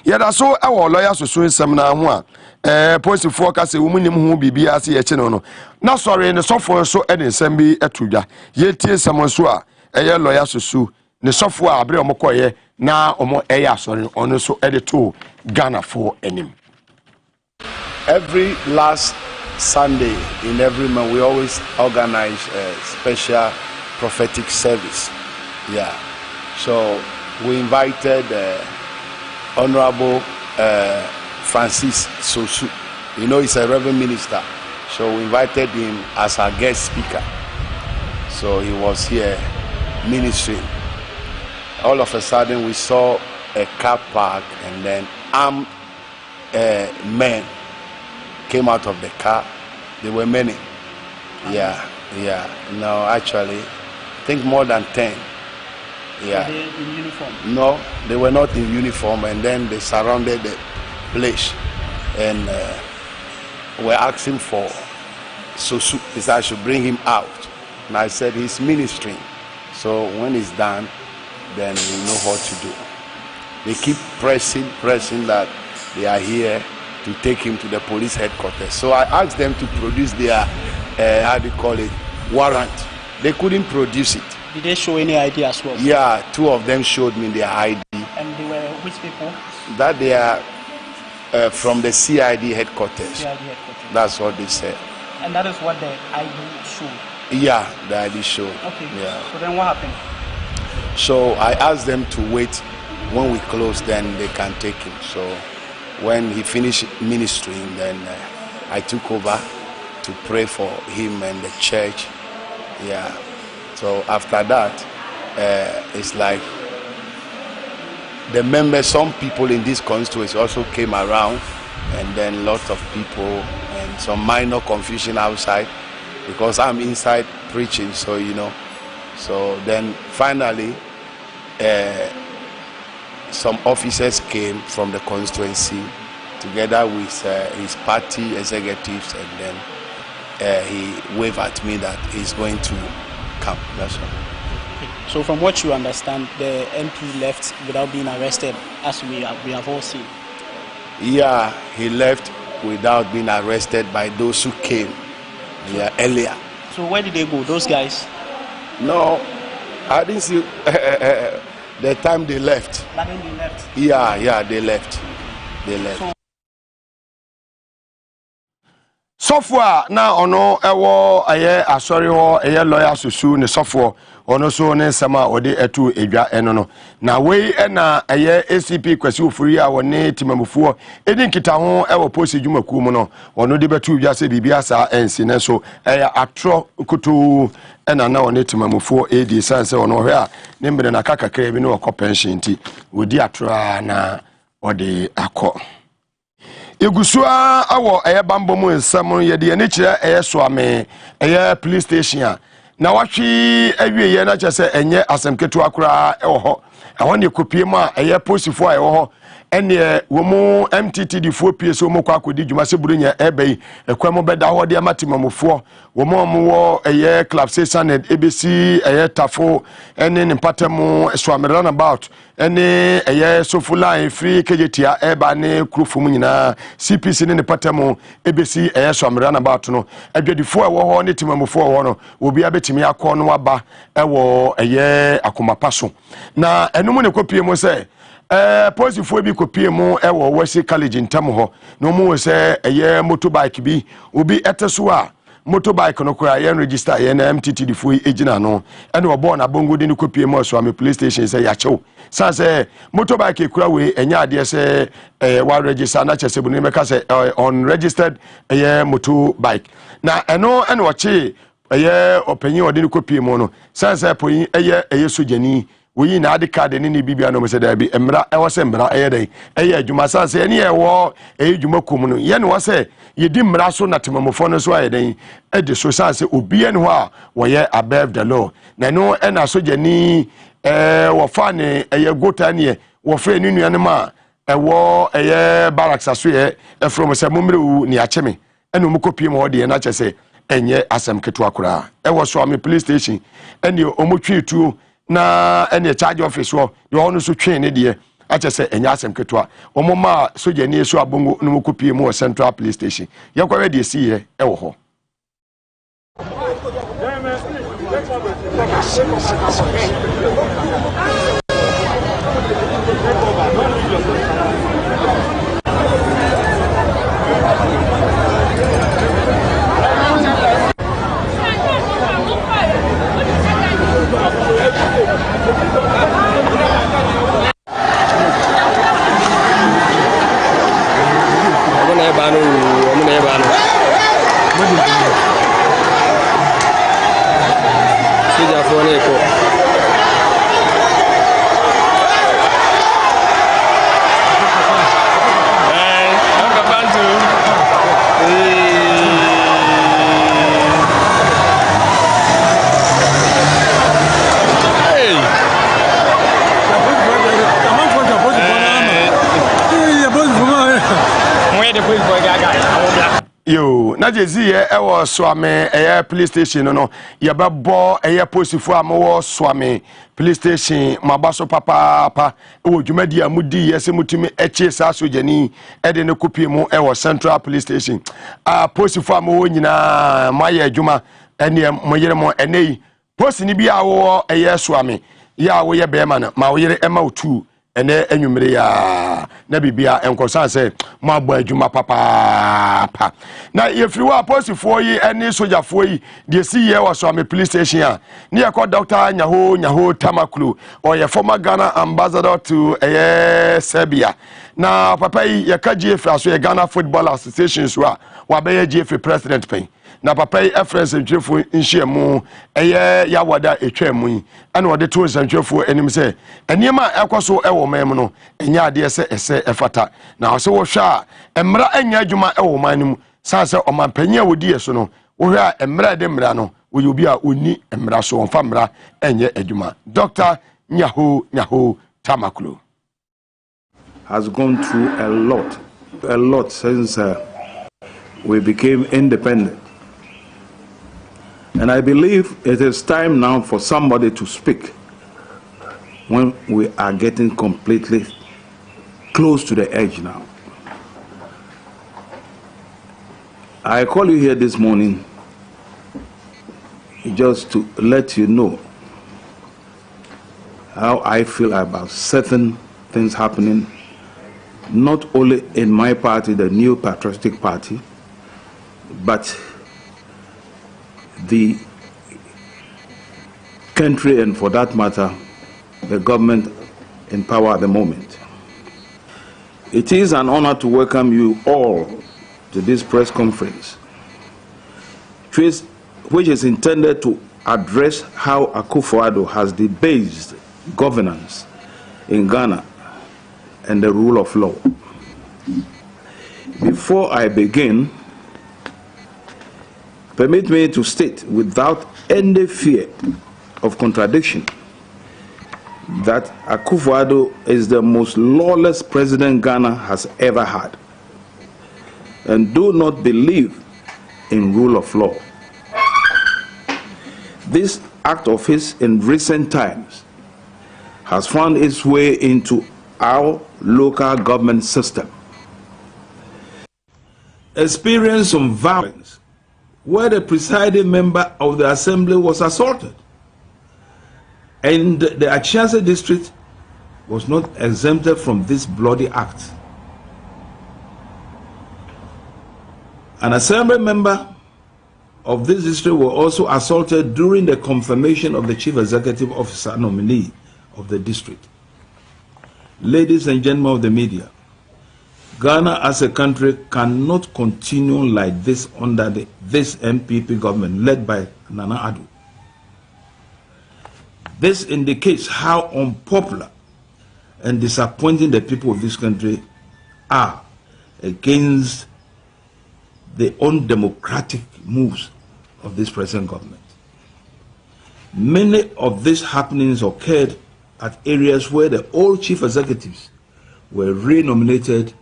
yada so lawyer susu nsam na ho a posifo ka se wo munim ho bibia se ye che no na sorry ne sofo so ede nsam bi etu dwa ye tie nsam so a lawyer susu ne sofo a abre omokoye na omo asori ono so edito Ghana for enim. Every last Sunday in every month we always organize a special prophetic service. Yeah. So we invited Honorable Francis Sosu. You know, he's a Reverend minister. So we invited him as our guest speaker. So he was here ministering. All of a sudden we saw a car park and then armed men came out of the car. There were many. Yeah. No, actually, I think more than 10. Yeah. Were they in uniform? No, they were not in uniform, and then they surrounded the place and were asking for Sosu. They said I should bring him out. And I said he's ministering. So when he's done, then we know what to do. They keep pressing that they are here to take him to the police headquarters. So I asked them to produce their, warrant. They couldn't produce it. Did they show any ID as well? Yeah, 2 of them showed me their ID. And they were which people? That they are from the CID headquarters. CID headquarters. That's what they said. And that is what the ID showed? Yeah, the ID showed. Okay. Yeah. So then what happened? So I asked them to wait. When we close, then they can take him. So when he finished ministering, then I took over to pray for him and the church. Yeah. So after that, it's like the members, some people in this constituency also came around, and then lots of people and some minor confusion outside because I'm inside preaching. So you know. So then finally, some officers came from the constituency together with his party executives, and then he waved at me that he's going to come. That's all. So from what you understand, the MP left without being arrested, as we have all seen. Yeah, he left without being arrested by those who came earlier. So where did they go, those guys? No, I didn't see the time they left. That means they left? Yeah, they left. Software now ono ewo aye asori ho aye lawyer susu ne software ono so ne nsema ode etu edwa eno no na we na aye ACP kwasi ofuri a woni timamufuo edi nkita ho ewo posi dwumaku mu no ono de betu dwa se bibia sa ensi ne so aye atro kutu ena na woni timamufuo edi sanse ono hwe a ne mbere na kakakra bi ne okọ pension ti odi atro na ode akọ Igusua awo eye bambo mu nsam ye de ne kire eye soame eye police station na wahwe awie ye na kyese enye asemketu akura ewo ho ehwo ne kopie mu a eye posifo a ewo ho ene wo mu MTT fo pie so mu kwa akodi dwuma se burunya ebei ekwam beda ho de amatimamofo wo mu wo eye club station ABC eye tafo ene ne patemu soamera na about ene eye sofuline free kejetia eba ne krufum nyina CPC ne patemu ABC eye soamera na about no adwadifo ewo ho ne timamofo ho no obi abetimi akọ no aba ewo eye akomapaso na enum ne kopie mu se posifo bi kopie mu ewo wasi college ntam ho no mu se eye motorbike bi obi eteso a motorbike no kura ye register ye na MTT di fo ejina no ene obo na bongo de ni kopie mu so am police station se ya chew san se motorbike kura we enya ade se wa register na chese bu ni meka se unregistered ye motorbike na eno ene oche eye opanyi ode ni kopie mu no san se poyin eye sojani we na ade card ni bibia no se da bi emra e wo se emra eye dai eye adwuma sanse ene ye wo adwuma kom no ye ne wo se ye di mra so na temamofo no so aye dai e de so sanse obi ene ho a wo ye above the law na no e na so jani wo fa ne eye gota ne wo fra ni nuane ma e wo eye barracks aso ye e from se momre wu ni acheme ene mu kopie mo de na chese enye asem keto akura e wo so am police station ene omotwe tuo na ene charge office wo de hono so twen ne de achese enya asem ketwa omoma sojani so abongo no kopie mu central police station yakwa de si ye e wo ho yo na jezi ye ewo soame eye police station no ye bebo eye posifo amwo soame police station mabaso papa ewo dwumadi amudi ye se mutimi eche sa sojani ede ne kopie mu ewo central police station posifo amwo nyina maye adwuma ene moyere mo enei posi ni bia wo eye soame ya wo ye bema na ma wo yere ema otu ene enwumere ya na bibia enkosan se mo agbo adwuma papa na yefiri wa posifo yi ene sojafo yi de si ye wo so am police station a ne ye ko Dr. Nyaho Tamakulu or ye former Ghana ambassador to Serbia na papa yi ye ka GF so ye Ghana Football Association so wa be ye GF president pen na papa yi reference ntwefo nhyiamu ya wada etwamu yi ene wode to nsantwefo enim se eniema ekoso ewo mem no enya ade ese efata na so wo hwa emra enya adwuma ewo manum sanse omampanya wodi yeso no wo hwa emra de mra no wo yobi a oni emra so onfa mra enye adwuma Dr. Nyaho Tamakulu has gone through a lot since we became independent. And I believe it is time now for somebody to speak when we are getting completely close to the edge now. I call you here this morning just to let you know how I feel about certain things happening, not only in my party, the New Patriotic Party, but the country, and for that matter, the government in power at the moment. It is an honor to welcome you all to this press conference, which is intended to address how Akufo-Addo has debased governance in Ghana and the rule of law. Before I begin, permit me to state without any fear of contradiction that Akufo-Addo is the most lawless president Ghana has ever had, and do not believe in rule of law. This act of his in recent times has found its way into our local government system. Experienced some violence where the presiding member of the assembly was assaulted, and the Tvxyz district was not exempted from this bloody act. An assembly member of this district was also assaulted during the confirmation of the chief executive officer nominee of the district. Ladies and gentlemen of the media, Ghana as a country cannot continue like this under this MPP government led by Nana Addo. This indicates how unpopular and disappointing the people of this country are against the undemocratic moves of this present government. Many of these happenings occurred at areas where the old chief executives were re-nominated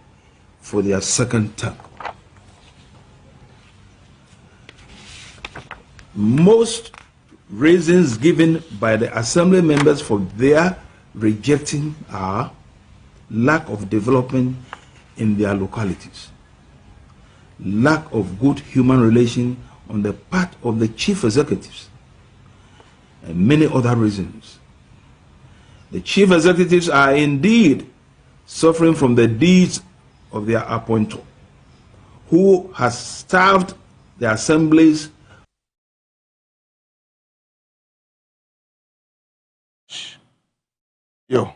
for their second term. Most reasons given by the assembly members for their rejecting are lack of development in their localities, lack of good human relations on the part of the chief executives, and many other reasons. The chief executives are indeed suffering from the deeds of their appointer, who has starved the assemblies. Yo.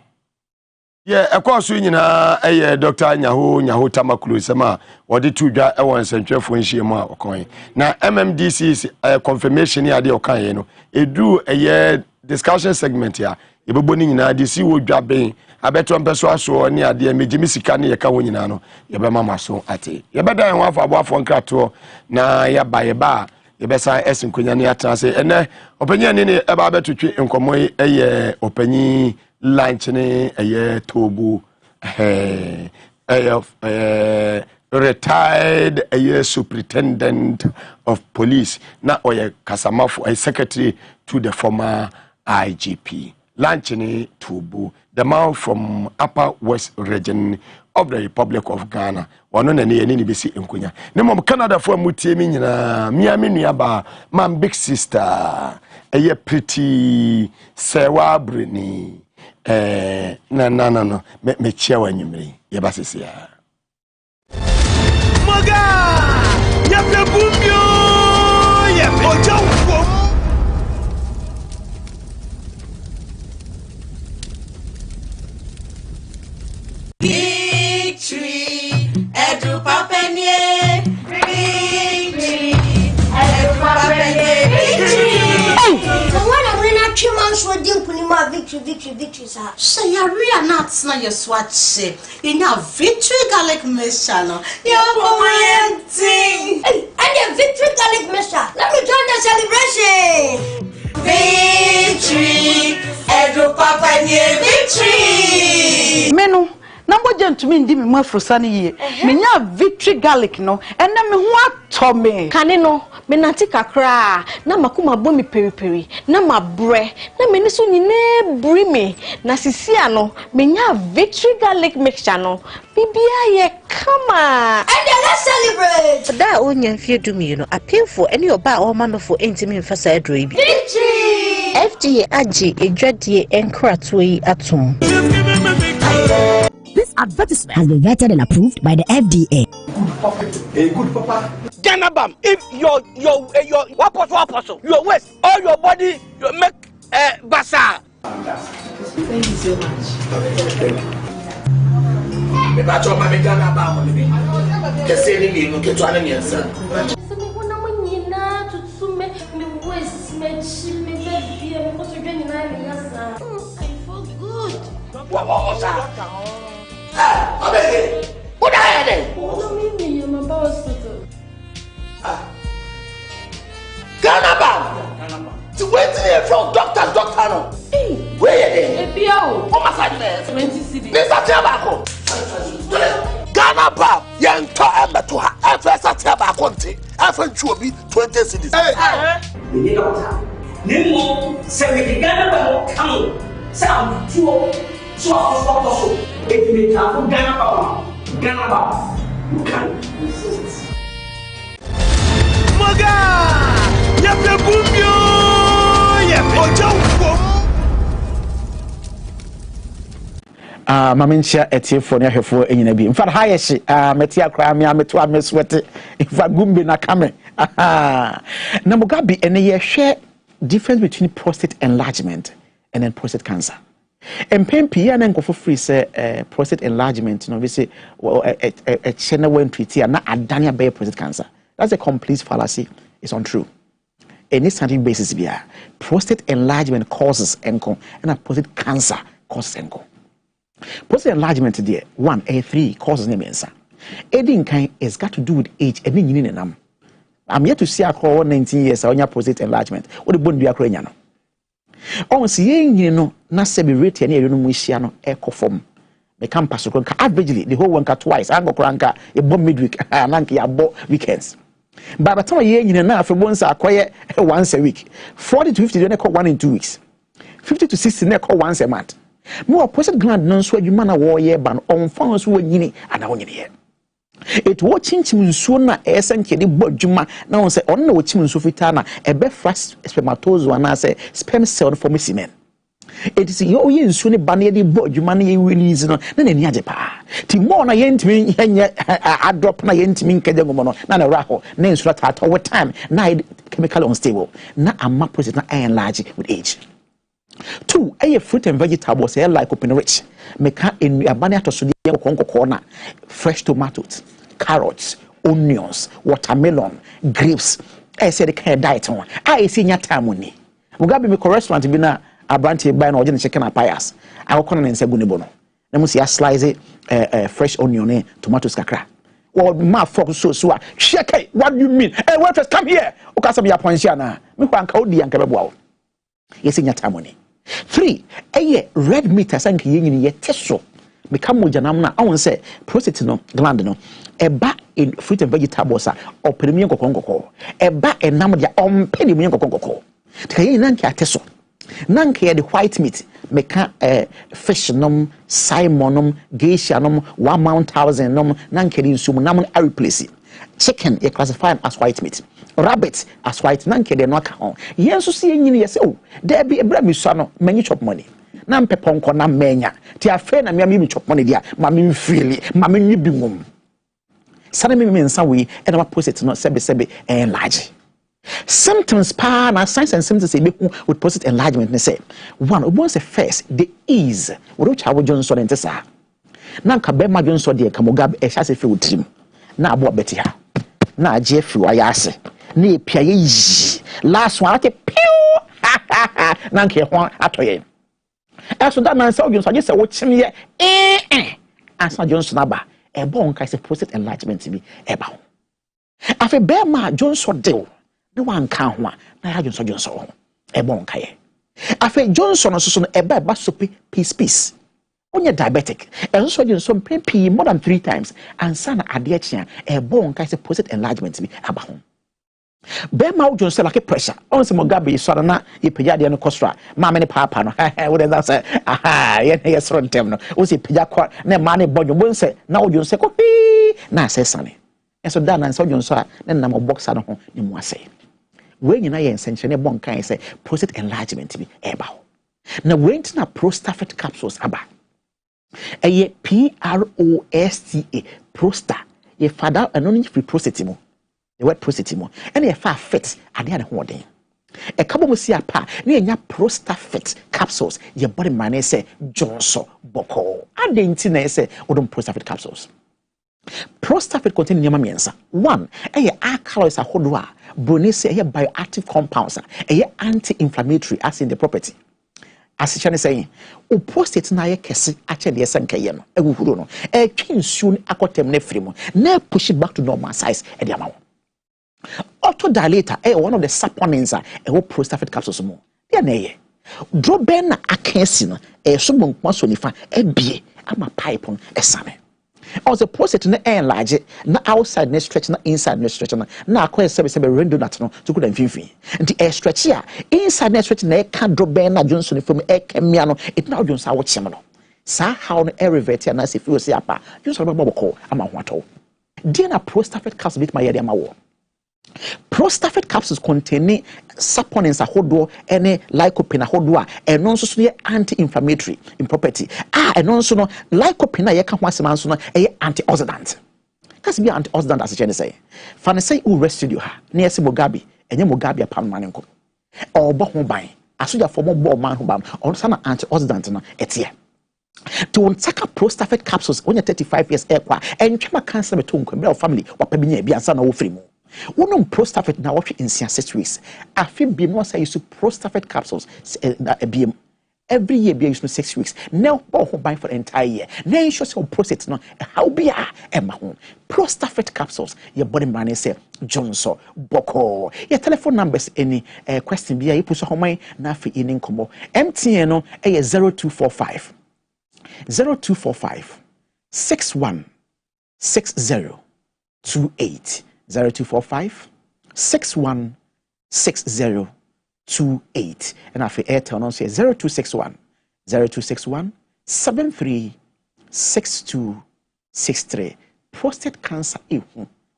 Yeah, of course, we know Dr. Nyaho Tamakulu Sama, or the two dry ones and Jeff Winshima or coin. Now, MMDC's confirmation here, the Okayeno, it drew a year discussion segment here. If you're born in DC, would drop being a better persuasion or near the Mijimisicani, a Kawinano, Yabama so at it. You better one for one crato, na ya by a bar. You better S in Kunyania Transit, and then opinion in a barber to treat in Comoy a opinion. Lunching a year tobu retired a year superintendent of police now or a Kasamafu a secretary to the former IGP Lunching Tobu, the man from Upper West region of the Republic of Ghana. One on any BC in Kunya. Name of Canada for Mutimi Miami Niaba, my big sister, a year pretty Sewa Brini. No. Me chia wa nyumri. Ye ba sisi ya. Moga! Ye pe bumbio! Ye pe ojo wo. Victory, edu papenie. Victory, edu papenie. Victory. Victory, sir. So you're not your swatch. You know, victory garlic mixture, no? You're going and the victory garlic mixture. Let me join the celebration. Victory, Edo Papa, victory. Menu. Number gentlemen, give me more for sunny year. Me victory garlic, no, and then me what Tommy. Can you know? me nante kakra na makoma bɔ me periperi na mabrɛ na me ni so nyine buri me na sisia no me nya victory garlic mixture no bibia ye kama and let's celebrate da onya fie dum you know appeal for any oba or man for intimi mfasa adro bi victory FDA agi edwadie enkrato yi atom. This advertisement has been vetted and approved by the FDA. Good papa. Ganabam, if your what your waist or your body, you make basa. Thank you so much. Thank you. Me ba cho mama Ganabam on me. Kese ni mi no keto ana mi ansa. Se me wona manyina tutsume me waist me chi me bebie me ko so dwani na me yasa. I feel good. Wa osa. Abeg. What are you? No me my boss. Ganabam. To wait here from doctor no. Where you there? Ebia o. O massage me. 20 cedi. Nisa tiabako. Ganabam. Yento embeto ha. Efesa tiabako nti. Efentu obi 20 cedis. Ni doctor. Ni mo se we Ganabam come. Sa tuo. So so. If you have Ganabam. You can resist. Moga! Yepe Gumbio! Yepe Ojo! Mamincha etiefo ne ahwefo enyina bi. Mfa ha yeshi meti akra me ameto ameswete. Mfa Gumbe na kame. Na Mugabe ene ye hwe difference between prostate enlargement and then prostate cancer. Empempi ya na nkofo free say prostate enlargement no be say a channel when treat na adania be prostate cancer. That's a complete fallacy. It's untrue. Any scientific basis bia prostate enlargement causes enko and prostate cancer causes enko. Prostate enlargement there 1 A3 causes nemensa. Edin kind is got to do with age and then I'm yet to see a call 19 years on your prostate enlargement. What the bone be a craniano. On seeing you know, na sebi rate any no echo form. Me can pass averagely the whole one twice. I go cranka a bomb midweek and ya bo weekends. By the time you know for once acquire once a week. 40 to 50 then call 1 in 2 weeks. 50 to 60 then call once a month. More prostate gland non so you man a warrior ban on phones who yini and on here. It watching nsuo na esenke de bodwuma na won se on na watching nsuo fitana e be fast spermatozoa na say sperm cell form semen. It is yo ye nsuo ne ba na de bodwuma na ye release no na na ni age pa. Ti mo na ye ntimi yenye a drop na ye ntimi nkaje ngomo no na na raho na nsuo tata over time na chemical unstable na ama process na enlarge with age. 2 fruit and vegetables like open rich meka in abane atosode corner fresh tomatoes, carrots, onions, watermelon, grapes. I said the kind diet one. I see nya time ni. Mugabe me restaurant bi na abranti buy na oje chicken apayas. I go corner nse gunebo no. Na mu see slice fresh onion tomatoes kakra. Well, my folks so check what do you mean? Hey, waiters, come here. Okasa me appoint na. Me kwa nka odi anka bebo. Yes nya time ni. 3 red meat asanke yenyini ye teso become mojanam na awon say prostate no gland no eba in fruit and vegetables or premium kokoko eba enam dia ompeni mu kokoko tika yen nanke ateso nanke the white meat meka fish nom salmon geisha nom 1000 nom nanke di nsum nam a replace chicken ye classified as white meat, rabbit as white nanke de no aka ho yenso se nyini yese o there be ebra mi so no many chop money na mpeponko na menya ti afa na me chop money dia ma me freely ma me nwi bi mum sana me nsa we e na prostate no sebe enlarge symptoms pa na signs and symptoms e be with prostate enlargement ne say one once first the ease we cha wo Johnson entesa na nka be ma Johnson de ka Mugabe e sha se fe wotrim na abo beti ha na aje fi wa yase na epia ye last one ate pew na nke ho atoye eso da man say Johnson je say wo chim ye asa Johnson aba e bon ka se prostate enlargement bi e ba ho afi be ma Johnson deal no one kan ho na ya Johnson ho e bon ka ye afi Johnson so no e ba so peace onye diabetic and so Johnson pay more than 3 times and sana ade chia e bon ka se prostate enlargement bi aba ho Bema wo jonso like pressure. On se Mugabe so na ye pagya de no kosra. Ma me ne papa no. What does that say? Aha, ye so ntem no. Wo se pagya kwa na ma ne bodwo bon se na wo jonso ko na asesane. Enso da na so jonso a na nam boxer no ho ni mu ase. We nyina ye nsenche ne bon kan say prostate enlargement bi eba ho. Na we ntina prostatic capsules aba. Eye PROSTA prosta ye fada anoni free prostate mo. The word prostate mo. And ye fa fit ade ade ho den. E kabo mo si apa na enya prostatic capsules ye body man say jonso boko. Ade nti na say odom prostatic capsules. Prostatic contain nyama miensa. One, eye alkaloids ahodo a broni say eye bioactive compounds eye anti-inflammatory as in the property. As Chane saying, o prostate na ye kese ache de senkeye no ewuhuro no e twi nsuo akotem na free mo na push it back to normal size e de amawo. Autodilator one of the saponins a prostatic capsules mo. Dia na ye. Droben na akensi no so bonkwa so nifa bie ama pipe on esame. Also prostate na enlarge na outside na stretch na inside na stretch na akwa sebe rendo that no to could mfimfin. Nti stretch here inside na stretch na ka droben na Johnson ni from kemia no it na Johnson awo chem no. Sa how no revert na se fi o se apa Johnson ba boboko ama ho ato. Dia na prostatic capsules bit ma ye de ama wo. Prostatic capsules containing saponins ahodo ene lycopene ahodo a eno nso so ye anti-inflammatory in property eno nso no lycopene ye ka ho asema nso no antioxidant kasi bi antioxidant as chene say fa ne say u residue ha na yesi Mugabe enye Mugabe apam mane nko obo ho ban asoja for mo bo man ho ban on sa na antioxidant na etie to untaka prostatic capsules when you're 35 years ekwa entwema cancer beto nko be family wapabinya bi ansa na wo free mu. One prostatic na watch in 6 weeks. I feel be no say use prostatic capsules every year be use 6 weeks. Now buy for the entire year. Now you should say prostate no how be emma home. Prostatic capsules your body man say Johnson Boko. Your telephone numbers any question be you push home na fi in komo. MTN no 0245 61 6028 0245 61 6028 and after Airtel on say 0261 73 6263 prostate cancer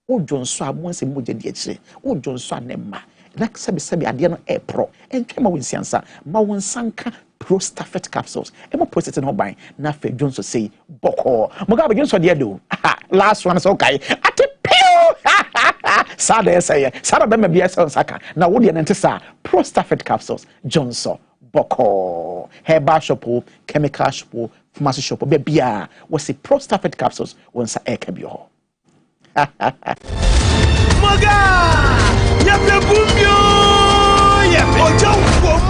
o Johnson abonse moje de akire o Johnson anemma na sebi ade no pro entwema wonsiansa ma wonsanka prostatic capsules emo prostate no ban na after Johnson say boko Mugabe Johnson de do last one is okay ati Sada say Sada be me saka na wo de nte sa prostatic capsules Johnson Boko herbal shop chemical shop pharmacy shop be bia wo say prostatic capsules won sa eka bi ho Maga ya prebumbio ya ojo wom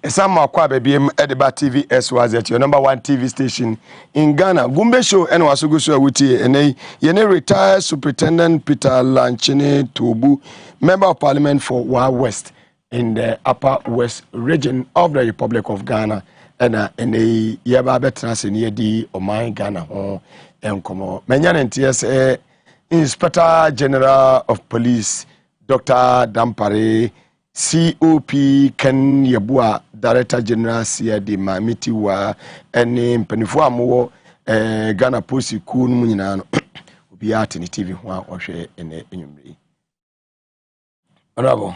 Esama kwa BBM Ediba Tvxyz, your number 1 TV station in Ghana. Gumbe show and wasugusu awuti ene yene retired Superintendent Peter Lanchene Tobu, Member of Parliament for Wa West in the Upper West region of the Republic of Ghana. And ene yeba betrans in di Oman Ghana ho enkomo. Menyan NTS Inspector General of Police Dr. Dampare COP Ken Yabua Director General CID Mamiti wa ene mpanifo amowo Ghana Post ku no nyina no obi ate ni TV ho a ohwe ene enyumre Honorable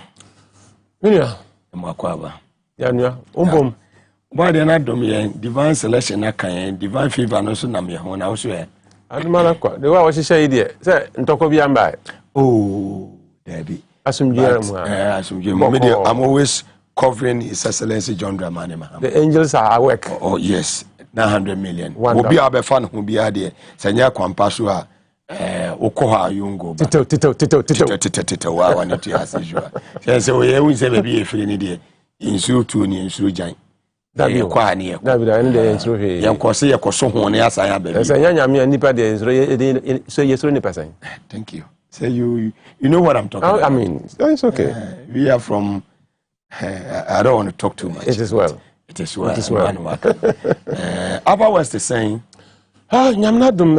Minia Mwakwaba Yanua ombom Bade na dom ye divine selection akan divine favor no so nam ye ho na wo so ye adumana kwa de wa wo hihye ide se ntoko bi amba oh Debbie I'm always covering His Excellency John Dramani Mahama. The angels are at work. Oh yes, 900 million. We'll be able fan who be there. Senya kwampasu a okoha yungo. Tito. Wa want to ask you. Say we say be free ni there. insuro tu ni insuro jan dabi kwa ni dabi da ende insuro he yankose yakoso ho ne asan ya ba say nyanya me nipa de insuro so yesuro nipa san thank you say you know what I'm talking about. I mean it's okay. We are from I don't want to talk too much. It is well. It is well. Upper West is saying nyamna dum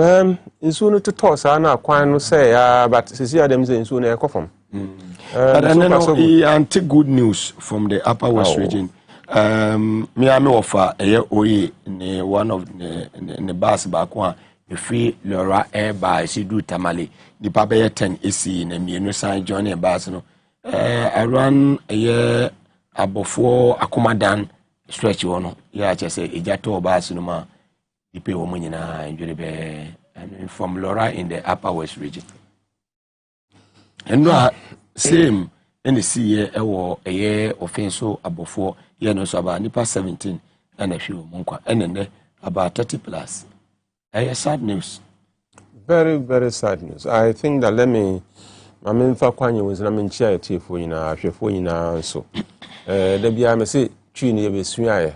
nsuo no to toss na kwan no say but sisi adam say nsuo na ekofom. But then and take good news from the Upper West region. Me am offer oye ne one of the bus back one free Laura air by si do tamale the papa 10 AC na me no sign join e bus no around abofo akomadan stretch one ya che say ejato bus no ma ipe wo nyina njure be from Laura in the Upper West region. And same in the sea ewo offenso abofo ye no so about nipa 17 and a few monkwa and then about 30 plus. Sad news. Very, very sad news. I think that let me fa kwanye was na me chia etiefo nyina ahwefo nyina so da bia me se twi ne be sua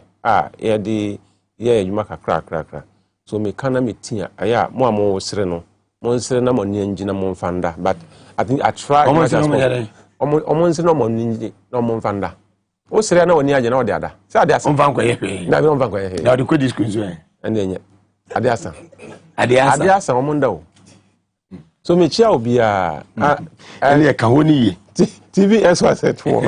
ye de ye adwuma kakra so me kana me tia aya mo amo sere no mo nsere na mo ne ngina mo mfanda but I think I try omo nsere no mo ngi no mo mfanda o sere na woni age na o de ada se ade asa mfa nkwa ye na be mfa nkwa ye na o de ko discuss so ande nya ade asa omo ndao so me chia obia and ka honi ye Tvxyz for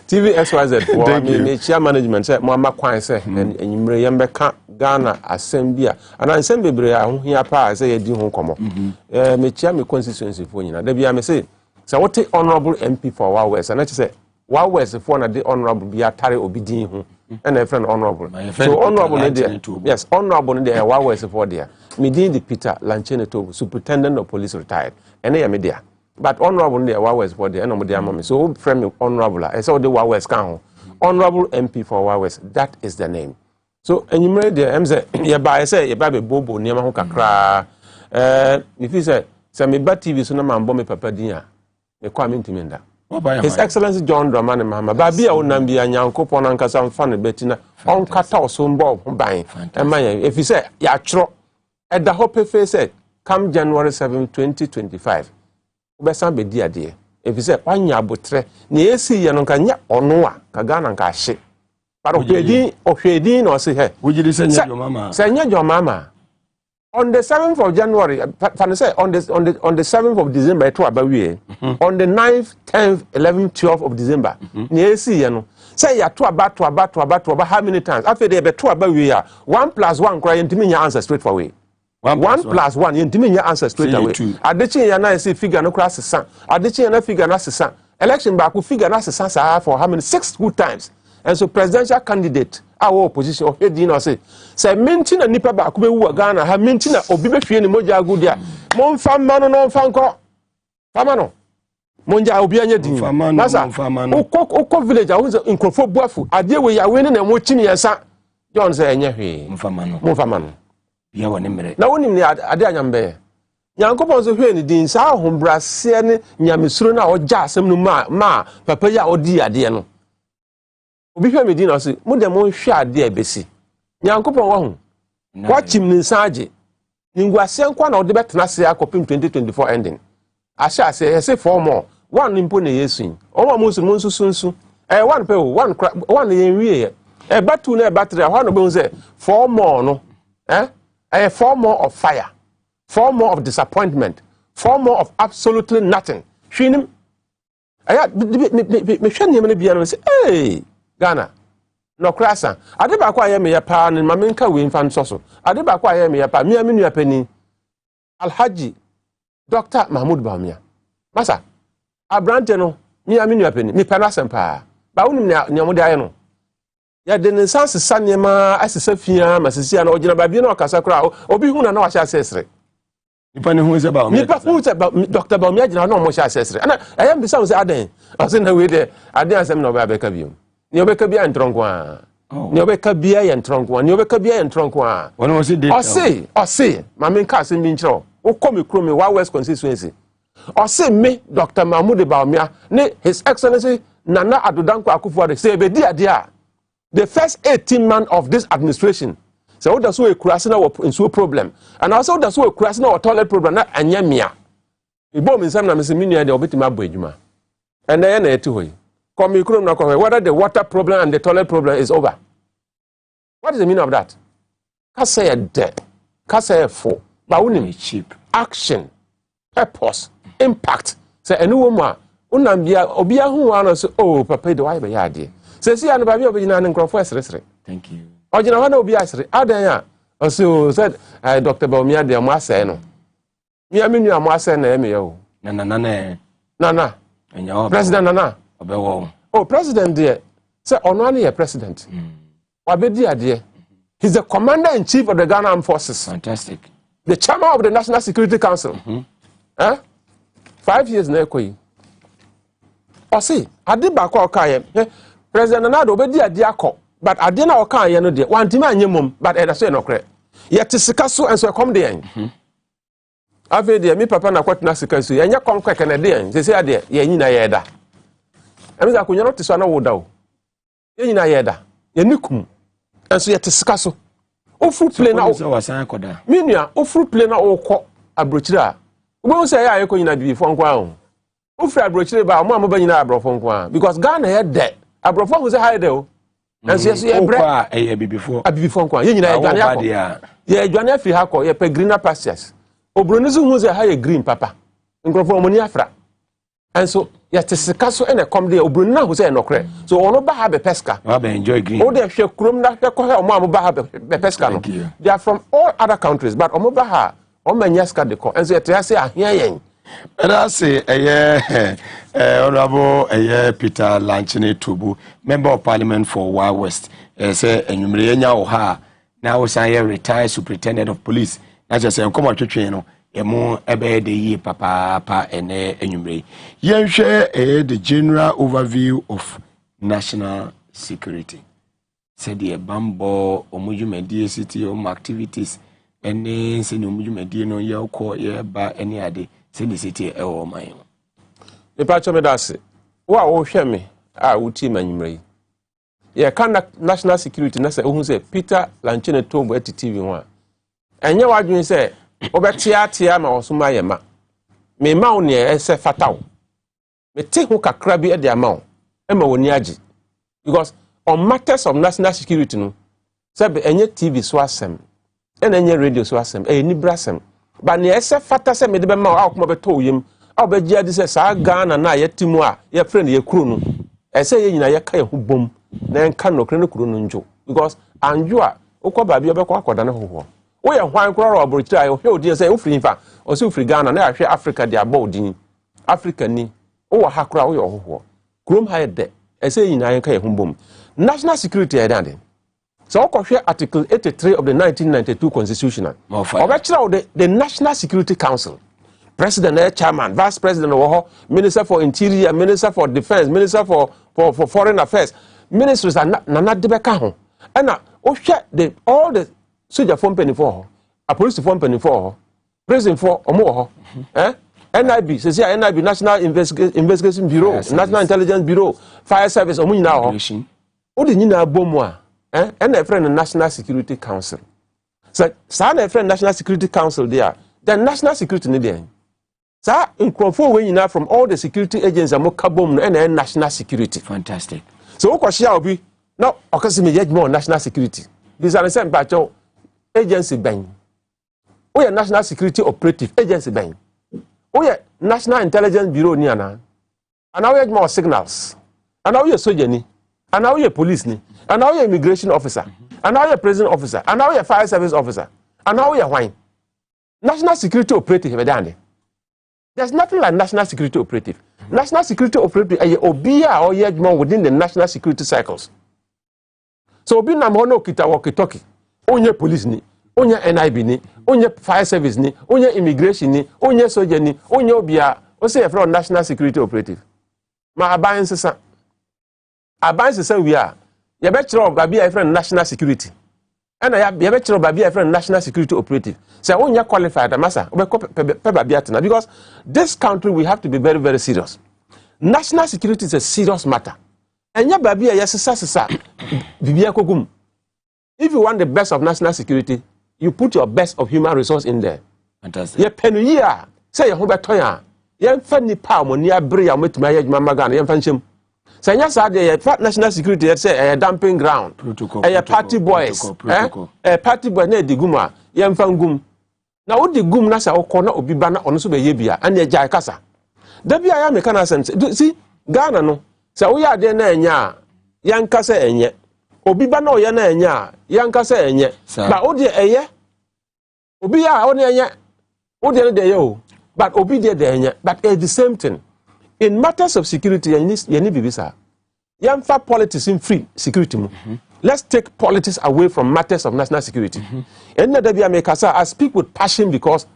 Tvxyz for me chia management say mo amakwan say enyimre yembe ka Ghana asembia ana nsem bebre a ho hia pa say yedi ho komo me chia me constituency for nyina da bia me say what honorable MP for our west and I say wa west for na the honorable bia tare obidin ho and a friend honorable so honorable there yes honorable there wa west for there me din the Peter Lanchene to superintendent of police retired and I am there but honorable there wa west for there and there am so friend me honorable I say the wa west kan honorable MP for wa west that is the name so enyimre there am say ye ba say ye ba be bobo niam ho kakra if you say me ba TV so na mambo me papa din a me kwa me ntimenda His Excellency John Dramani Mahama babi a wonam bia nyankopon ankasa mfa ne betina on kata osombo ban emaye if you say ya tro eda hope fe say come January 7 2025 obesan be di ade if you say wanya abotre na esi ye no kanya ono a ka Ghana nka hye paro ohwedin na o say he wujiri senya jo mama senya jo mama on the 7th of January, say on the 7th of December, on the 9th, 10th, 11th, 12th of December, say ya to about how many times? After they be to about 1 + 1 cry into me answer straight away. 1 + 1 into me answer straight away. Adichi ya na see figure no class san. Adichi ya na figure na san. Election back ku figure na san for how many 6 good times. And so presidential candidate our opposition of heading or say mintina nipa ba ku be wu Ghana ha mintina obi be hwie ni moja agudia mon fama no fanko fama no monja obi anya din masa ukọ village awu nkrofo buafu ade we ya we ne na mo chini yesa John say enye hwe mo fama no bia woni mere na woni ni ade anyambe nyankopon so hwe ni din sa ahombrase ne nyamesuro na oja asem no ma papa ya odi ade no obi hwe medina so mo dem hwe ade abesi nyankopon wa hu kwachim ni nsaje ningwase nkwa na ode betena se akopim 2024 ending asha se say 4 more one impo na yesu o mo sunsu one pe one yenwie batu na battery ho no be say 4 more no 4 more of fire 4 more of disappointment 4 more of absolutely nothing hwinim aya me hwe ne me bia no say hey Ghana no krasa ade ba kwa ye me ya pa ne mame nka we mfa nso so ade ba kwa ye me ya pa mi aminu ya pani Alhaji Dr. Mahmoud Bawumia masa abrante no mi aminu ya pani mi pa na sempa ba wonim ne mo de aye no ya de ne sanse sanema asesa fia masisia na ogina ba bi na okasa kra obi hu na wa sha sesre nipa ne hu se ba nipa hu se ba Dr. Bawumia gina na mo sha sesre ana ayam bi sa se aden o se na we de aden asem na ba ka biom ni obeka bia ntronkwa ni obeka bia ye ntronkwa ni obeka bia ye ntronkwa wona wo se o se mame nka se mi nkyero wo komi kro me wa west constituency o se me Dr. Mahmoud Bawumia ne His Excellency Nana Adodanko Akufo-Addo say be dia the first 18 months of this administration so that's why kurase na nsuo problem and also that's why kurase na toilet problem na anya mia ibo mi nsam na me se minua de obetima abo adwuma and na eti hoyi come ikrom na come whether the water problem and the toilet problem is over. What is the meaning of that? Kase de kase for ba wonim cheap action purpose impact say enu wo mu a unam bia obi ahu ano so oh papa de why be ya de say see an ba bia obi na nkrofo esresre. Thank you. Ojina wana obi asre adan ya also said Dr. Baumia de mo asay no mi amenu am asay na eme yo nana president nana obewo oh president there say ono ane ye president wabedi ade he's the commander in chief of the Ghana Armed Forces. Fantastic. The chairman of the National Security Council. 5 years na ekoyi osi ade ba kwa okaye president nana do obedi ade akọ but ade na okaye no de wantimi anyemom but e da so enokre yet sika so enso come there ave de mi papa na kwatena sika so yenya kom kweke na de se se ade ye nyina ye da emi za kunyo no tiso na wo da o ye nyina ye da ye nikum enso yet sika so ofru play na o wasan koda minua ofru play na o kọ abrochira ugbo se ya ayeko nyina bibi fo nkwa o ofru abrochira ba mo amaba nyina abrofo nkwa because Ghana ye de abrofo hu se ha de o enso ye bre kwa e bibi fo nkwa ye nyina ye dwane akọ ye dwane afiri ha kọ ye pe greener pastures obroni zu hu se ha ye green papa nkrofo omoni afra enso ye tesika so ene come there obroni na hu se enokre so ono ba ha be pesca wa be enjoy green o de hwe krom na hwe ko ha omo ba ha be pesca no they are from all other countries but omo ba ha o manyaska de ko enso ye te ase ahia yen era se honorable Peter Lanchene Tobu member of parliament for Wa West say enwumre yenya wo ha na wo san ye retired superintendent of police na je say nkomo twetwe no emu ebe de yi papa ene enwumre yenhwe the general overview of national security said the bambo omujumedie city activities ene se ni omujumedie no ye ko ye ba ene ade se ni city e wo man me pa cho me dase wo hwe me a wuti manwumre ye kan national security na se ohun se Peter Lanchene Tobu at TV ho enye wadwen se obetia ma osuma ye ma me ma wo ne ese fataw me te ho kakra bi e de ama wo e ma woni agi because on matters of national security no se be enye TV so asem e na enye radio so asem e ni brasem ba ne ese fata se me de be ma wo akoma beto yim a obegia adi se sa Ghana na ye timu a ye friend ye kuro no ese ye nyina ye ka ye ho bom na enka no kre no kuro no njo because anjo a ukoba bi obekọ akoda ne hoho wo ye hwan kro ro abrochira ye hwe odin se ufri nfa o se ufri Ghana na ahwe Africa de aba odin Africa ni wo ha kro wo ye hoho krom ha ye de ese nyina ye ka ye ho bom national security ye dan so okọhwe article 83 of the 1992 constitution obekira the National Security Council president chairman vice president wo minister for interior minister for defense minister for foreign affairs ministers na debeka ho na o hwe all the soldier company for a police company for prison for omo ho NIB say NIB National Investigation Bureau National Intelligence Bureau Fire Service omo nyina ho o de nyina bomu a na friend National Security Council so sa na friend National Security Council there the national security ne there sa nkrofo we nyina from all the security agents am kabom no na national security fantastic so okohia obi no okase me judgment on national security this are the same batch agency ben we are national security operative agency ben we are National Intelligence Bureau ni ana we are more signals and we are soldier ni and we are police ni and we are immigration officer and we are prison officer and we are fire service officer and we are wine national security operative be dande. There's nothing like national security operative. National security operative is obia or yedmon within the national security cycles. So obi na mo no kita walkie-talkie. Onye police ni, onye NIB ni, onye fire service ni, onye immigration ni, onye soldier ni, onye obia o say from national security operative. Ma aban sesa. Aban sesa we are. Ye be kire babi a friend national security. And I be a baby a friend national security operative. So when you qualified, massa, because this country we have to be very, very serious. national security is a serious matter. And your baby, yes, Kogum. If you want the best of national security, you put your best of human resource in there. Fantastic. Ye penuya, say your home toya. Yan funny power, near Bria, met my Mamagan, yan fanchim. Say, yes, I fat national security, say a dumping ground. Protocol. A party boys. A party boy, ne diguma, yan fangum. Now, what the gum nasa or corner or bibana on Subeyabia, and ye jaikasa. Debbie, I am a canna sense. See, Ghana no. So we are there, nya, yan kasa enye. Obibano yana enya, yan kasa enye. But odi eye. Obi ya oni enye. Odi de yo. But obi de enye. But it's the same thing. In matters of security, you need bibisa. Yan fa politics in free security. Let's take politics away from matters of national security. And I speak with passion because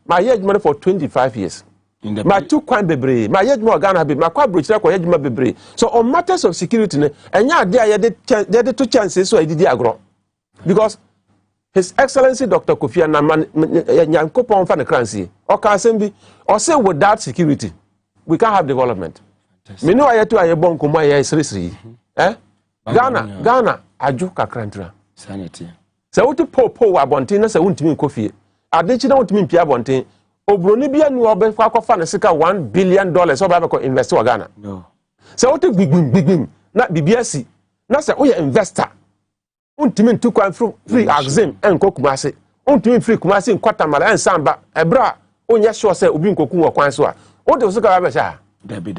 my age money for 25 years. My two coin bebre, my age more Ghana be my quite bridge like bebre. So on matters of security, and yeah, there are two chances so I did agro. Because His Excellency Dr. Kofi Annan Yankopon fan crancy or can or say without security, we can't have development. Me know I to a bon kuma ya seriously. Ghana, aju kakrantra. Sanity. So what to po abontin na se wuntimi Kofi. Adechi na wuntimi pia abontin. Obroni bia nu obe kwa kwa fan sika $1 billion so ba ko invest wa Ghana. No. So what to big na bibiasi. Na se oye investor. Untimi ntu kwa free exam enko kumase. Untimi free kumase nkwata mara ensamba. Ebra onye sure say obi nkoku wo kwan so a. O de so ka ba sha.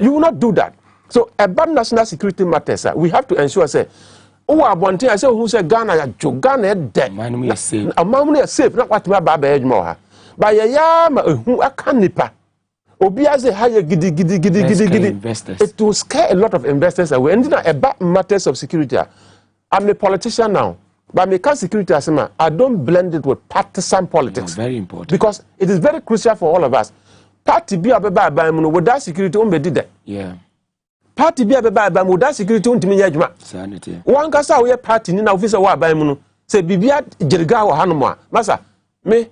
You will not do that. So about national security matters, we have to ensure say oh abonte I say who say Ghana ya Ghana dead. Man safe. Amamuni safe not what ma ba ba edmo. Ba ya ma hu aka nipa. Obi aze higher gidi. It will scare a lot of investors away. And about matters of security. I'm a politician now. But because security asema, I don't blend it with partisan politics. No, very important. Because it is very crucial for all of us. Party be a baba without security did that. Yeah. Party be a baba without security yajma. Sanity. One kasa we party ni na officer wa baimunu. Say bibia jeriga wa hanumwa. Masa me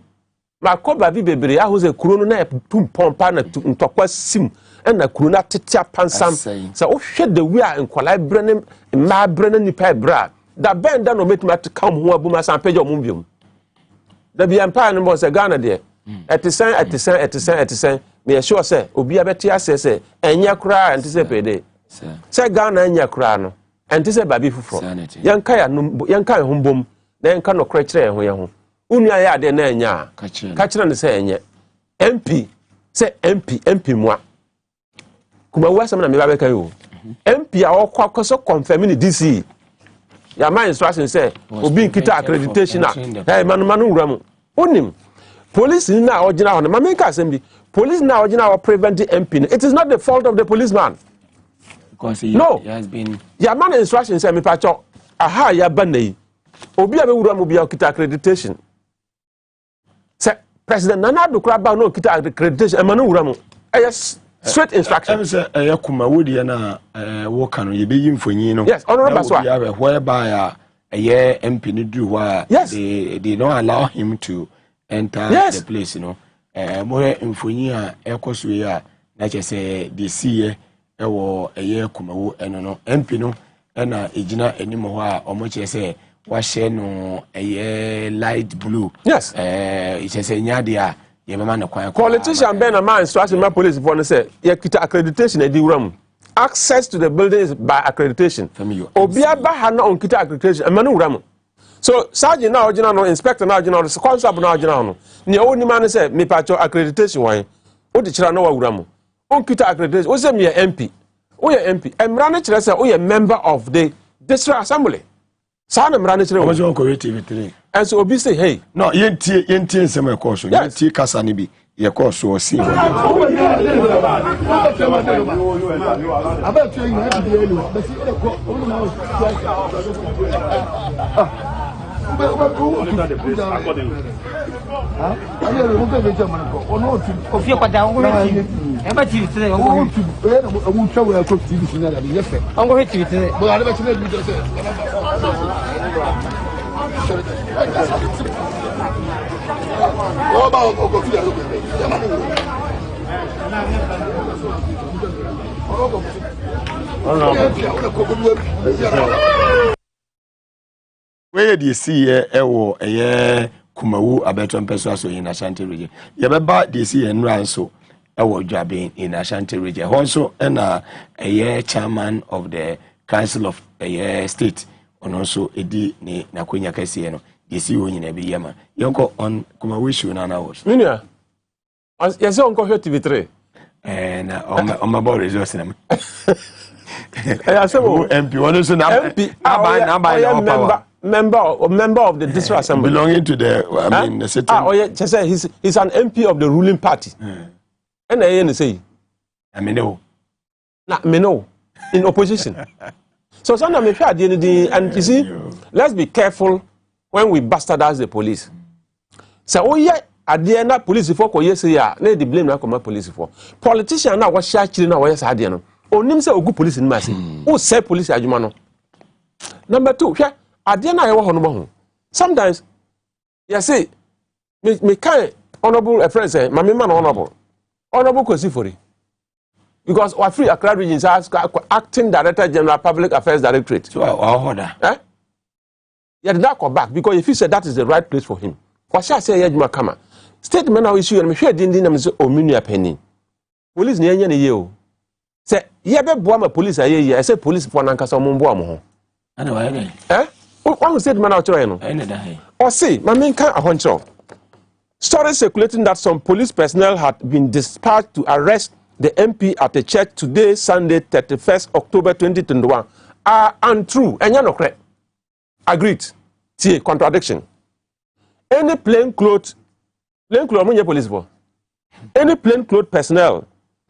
makoba bi bebre ahuze kuro no na tumpompa na ntokwa sim na kuro na tetia pansam. So o hwe the we are in kwalai brene ma brene ni pa bra. Da bend da no metima to come ho abuma san page omumbium. Da bi empire no say Ghana there. At the same, me sure say, Obi abeti say, enya kura anticipate. Say Ghana enya kura no, anticipate baby fufro. Yankaya humbum, then can no crachere ho yahu. Unya ya de na enya. Kachira ne say enye. MP, say MP moi. Kuma wasa na me babeka yo. MP a okwa so confirm ni DC. Ya my instruction say, Obi nkita accreditation na. Hey manu wuramu. Onim. Police now original on Mamika Assembly. Police now original preventing MP. It is not the fault of the policeman. Because he has been. Ya man instruction say me pacho. Aha ya bande. Obi abe wura mo bia kita accreditation. Say President Nana Addo Kraba no kita accreditation. Emanu wura mo. Yes, straight instruction. Say kuma wodi na work no ye be yimfonyi no. Yes, honorable Baswa. Ya whereby MP ni do wa they don't allow him to enter the place, you know. More infonyi a ekoso yi a na che say the see ewo kumawo eno no MP no na ejina enimo ho a omo che say wa share no light blue. Yes. It say nyade a ye mama na kwan. Politician Ben a man instruction my police for say ye kita accreditation e di wuram. Access to the building is by accreditation. Obi aba ha na on kita accreditation e manu wuram. So sergeant now original no inspector now original no constable now original no ne oni man say me pacho accreditation wan o di kira no wa wura mu on kita accreditation o say me MP o ye MP emra ne kira say o ye member of the district assembly sa na emra ne kira o ko TV3 and so obi say hey no yentie nsem e course yentie kasa ne bi ye course o si Where do you see a Kumawu Abeton Peso in Ashanti region? Yababa, do you see and Ranso a job in Ashanti region? Also, and a chairman of the Council of State, and also Edi Nakunya Kasiano. You see, when you never yama, Yonko on Kumawishu and hours. Minia, yes, Uncle Tvxyz. And on my body resource. I said, MP, one is an MP, member of the district assembly belonging to the the city. Oh yeah, just say he's an MP of the ruling party. And I say, I mean no, nah, me no, in opposition. So sometimes me fear the and you see, let's be careful when we bastardize the police. So oh yeah, at the end police for ko yes ya, na the blame na come police for. Politician na what share chiri na what yes ade no. Onim say ogu police in masi. Who say police adwuma no. Number 2, yeah. Sometimes, you see, me kind honorable a friend say, my man honorable Kosi for it. Because our free Accra regions acting director general public affairs directorate. So our order. Yeah, that come back because if he said that is the right place for him. What shall I say? Yajima Kama statement now issue and me share dindin na me say omunia penny. Police ni enya ne ye o. Say ye be boa ma police aye ye. I say police for nankasa mo boa mo ho. Ana wa ye. One statement out there, or see, my main kind of honcho. Stories circulating that some police personnel had been dispatched to arrest the MP at a church today, Sunday, 31st October 2021, are untrue. And you're not correct. Agreed. See, contradiction. Any plainclothes police for. Any plainclothes personnel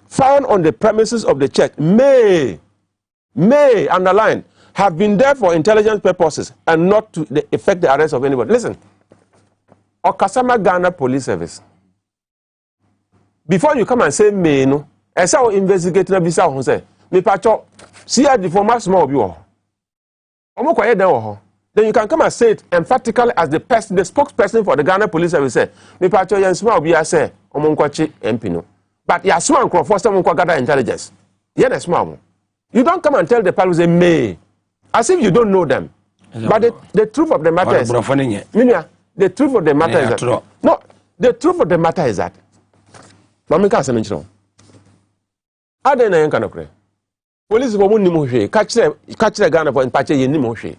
found on the premises of the church may underline, have been there for intelligence purposes and not to effect the arrest of anybody. Listen, Okasama Ghana Police Service. Before you come and say me no, I say investigate na bisa ho say me pacho see the former small bi wo. Omo kwaye den wo. Then you can come and say it emphatically as the spokesperson for the Ghana Police Service say me pacho yan small bi say omo nkwachi MP no. But ya small nkro say omo nkwa gather intelligence. Ye na small. You don't come and tell the police say me as if you don't know them. But the truth of the matter is, the truth of the matter is that, no, the truth of the matter is that, Mami can't say no. I don't know kind of cray. Police for one nimoshe, catch the gun for and patch ye nimoshe.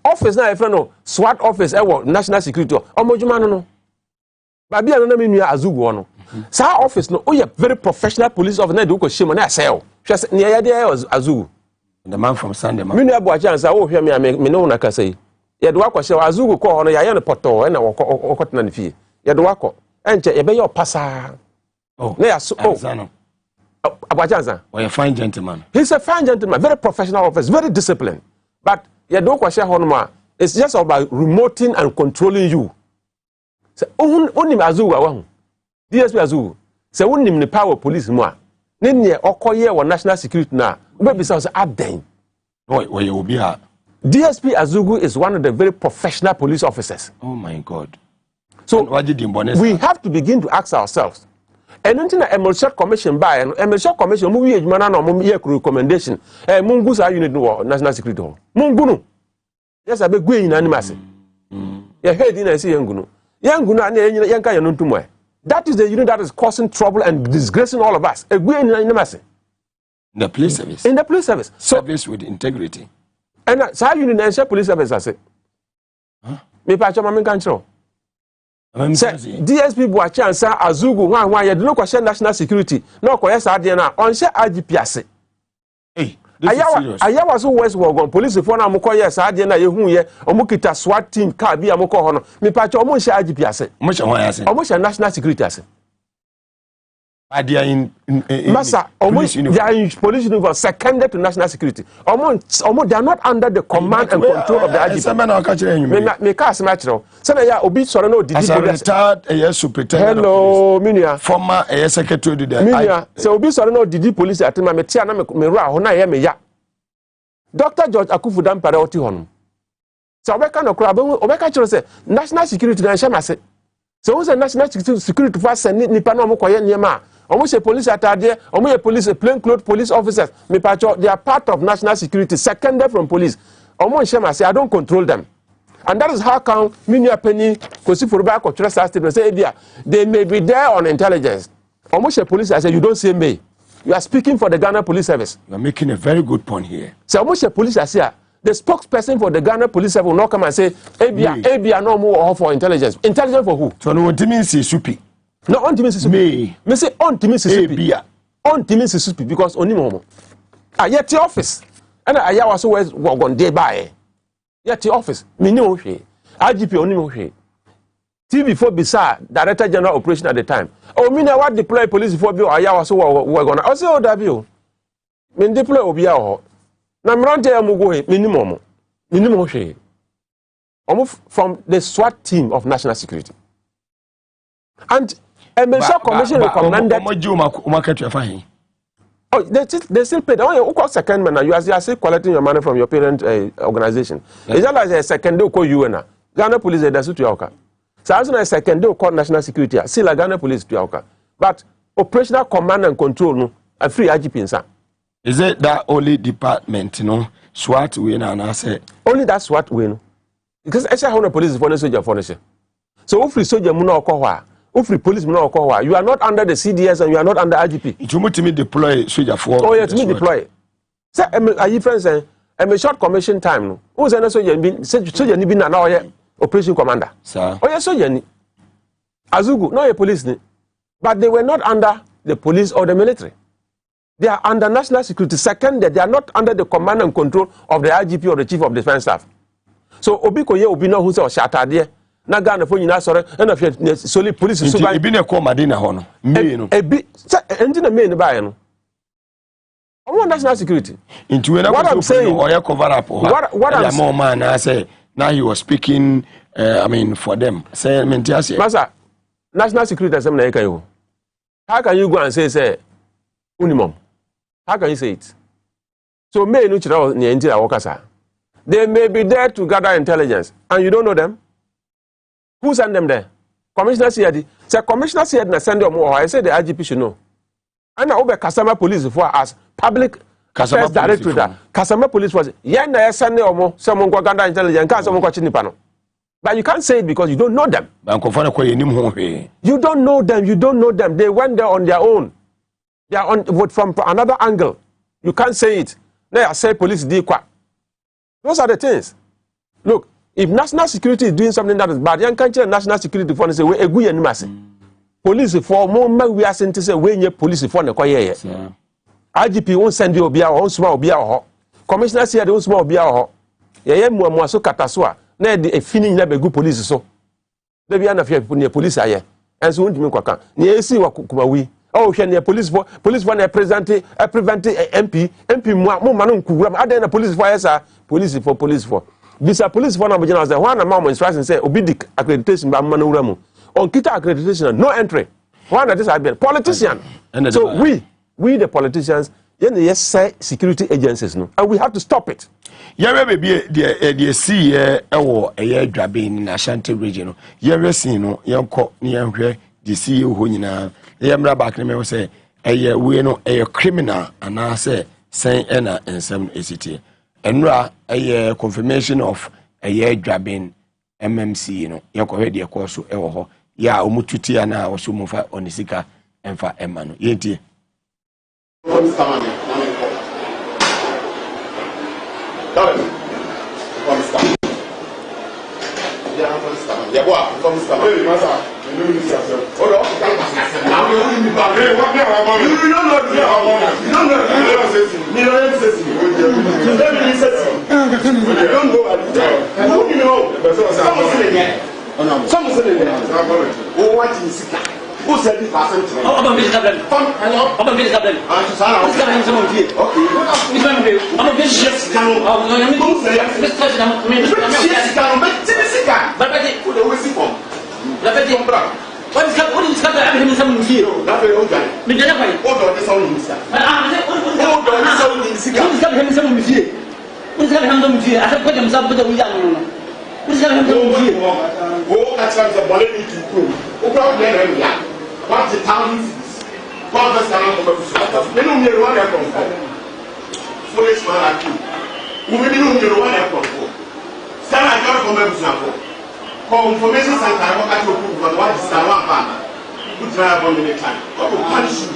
Office now, if you know, SWAT office, national security, Omojumano no. Baby, I don't know me Azugu no. Sa office no, oh yeah, very professional police officer do ko shame na sell. Just near there Azugu. The man from Sunday. Me no abo chance oh hear me no na ka say. Ye do akọ Azugu ko hono ya ye no poto na okotena ne fie. Ye do akọ enche ye be your pasa. Oh. Na ya so oh. Abo chance. Oh, a fine gentleman. He's a fine gentleman, very professional officer, very disciplined. But ye do akọ share hono ma. It's just about remoting and controlling you. Say onim Azugu awu. DSP Azugu. Say onim ne power police mo a. Ne ne okoye wo national security na. Baby says Abden. Where you will be at. DSP Azugu is one of the very professional police officers. Oh my God. So we have to begin to ask ourselves. And until the Emulsion Commission by and Emulsion Commission movie recommendation. Mungu sa unit no national security. Mungu. Yes, I be going in animasi. Yeah, head in I see Yanguno. Yanguno and Yanka Yanuntumwe. That is the unit that is causing trouble and disgracing all of us. A going in animasi. In the police service. In the police service. Service with integrity. And so how you need police service I say? Me pa chama men control. DSP Boachi and Sir Azugu one you no question national security. No question ade na on say IGP ase. Hey, ayawa so West Wogon police for na mko yes ade na yehu ye omukita SWAT team car bi amko ho no. Me pa chama say IGP ase. Omo say wan ase. Omo say national security ase. They are in Massa, police uniform, seconded to national security. They are not under the command and control of the IGP. Me cast match now. Say ya obi soro no didi police. Superintendent. Hello, Minia. Former secretary to the Minia. Say obi soro no didi police atima me tia na me ra ho na ye me ya. Dr. George Akufudan pare oti ho no. So obeka no kra obeka chiro say national security na shema se. So who's a national security force and nipa no mo koye niema. Almost a police attire, almost a police, a plainclothes police officers. Me pacho, they are part of national security, seconded from police. Almost shema say I don't control them. And that is how come many penny kosi foruba ko trust statement say they may be there on intelligence. Almost a police I say you don't say me. You are speaking for the Ghana Police Service. You are making a very good point here. So almost a police I say the spokesperson for the Ghana Police Service will not come and say ABA no more for intelligence. Intelligence for who? So no what means is supi. No, on Timmy Supi. Me say on Timmy Supi. On Timmy Supi because only momo. Yet the office. And I was always walk on day by. Yet the office. Me no she. IGP only mo she. TV4 Bisa, Director General Operation at the time. Oh, me na what deploy police for bill. I was so work on. I say oh that bill. Me deploy obia ho. Na mrante amugo he minimum. Minimum she. From the SWAT team of national security. And Emerson Commission recommended. Oh, they still pay. Oh, you second man. You are still collecting your money from your parent organization. It's just like a second day call UN. Ghana Police they suit you. So as a second day call national security. Still like Ghana Police to you. But operational command and control no. A free IGP insa. Is it that only department? No, SWAT we na I say only that SWAT we no. Because I say how the police for the soldier for the. So if free soldier muna okwa. Free police you are not under the CDS and you are not under IGP. It will me deploy soldier for. Oh yeah, to me deploy. Say are you friends a short commission time no. Who say soldier ni bi na now operation commander. Sir. Oh yeah, soldier ni. Azugu no a police ni. But they were not under the police or the military. They are under national security. Second, they are not under the command and control of the IGP or the chief of defense staff. So obi koye obi no who say shata there. Na Ghana for nyina sore na fe solely police so by ebi na call madina ho no me no ebi enti na me ne ba ye no omo national security into when what I'm saying or cover up what I'm saying man I say now he was speaking I mean for them say Masa national security asem na you how can you go and say unimum how can you say it so me no chira ne enti a wokasa they may be there to gather intelligence and you don't know them. Who sent them there? Commissioner Siadi. Say Commissioner Siadi na send them or I say the IGP should know. And now over customer police for us public affairs director. Customer police was yeah na send them or someone go gather intelligence can someone go chinipano. But you can't say it because you don't know them. You don't know them. You don't know them. They went there on their own. They are on from another angle. You can't say it. Now I say police did quoi. Those are the things. Look. If national security is doing something that is bad, you can't tell national security for say we egu yenimase. Police for more we are sent to say we nye police for na koye. IGP won send you obia won suma obia ho. Commissioner say they won suma obia ho. Ye muamu so kataso a na e fini nya begu police so. Dey bia na fe police aye. Enso won dimi kwaka. Na esi wa kumawi. Oh hwe na police for na prevent MP mu ma no nkuwura. Aden na police for yes police for. Bisa police for number general say one amount instruction say obidik accreditation ba manura mu on kita accreditation no entry one that is a politician so we the politicians yes say security agencies no and we have to stop it yeah baby the see ewo eye dwabe ni na Ashanti region no yeah see no yenko ni yenhwe the see ho nyina yemra back ne me say eye we no eye criminal ana say sen na ensem esiti enra a confirmation of a year drabbing MMC no yakọ de course ewo ho ya omututia na wo so mufa onisika emfa emma no yentie Who said this person to me? I'm a bit of them. I'm a bit of them. I'm just going to some of you. Okay. I'm a bit just down. I'm going to this person. I'm going to just down. But I put a whistle for. Let me come back. What is happening in some here? Not very okay. Me never. What are the sound minister? I'm what are the sound minister? What is happening in some here? What is happening here? I have put himself with the young. What is that's the bullet to prove. Who brought them in? What's the town? What was the number of they don't hear one from foolish man like you. Who will you hear one from? Stand I got from example. Confirmation center, I want to prove what is the one band. Put my bond in the time. What will punish you?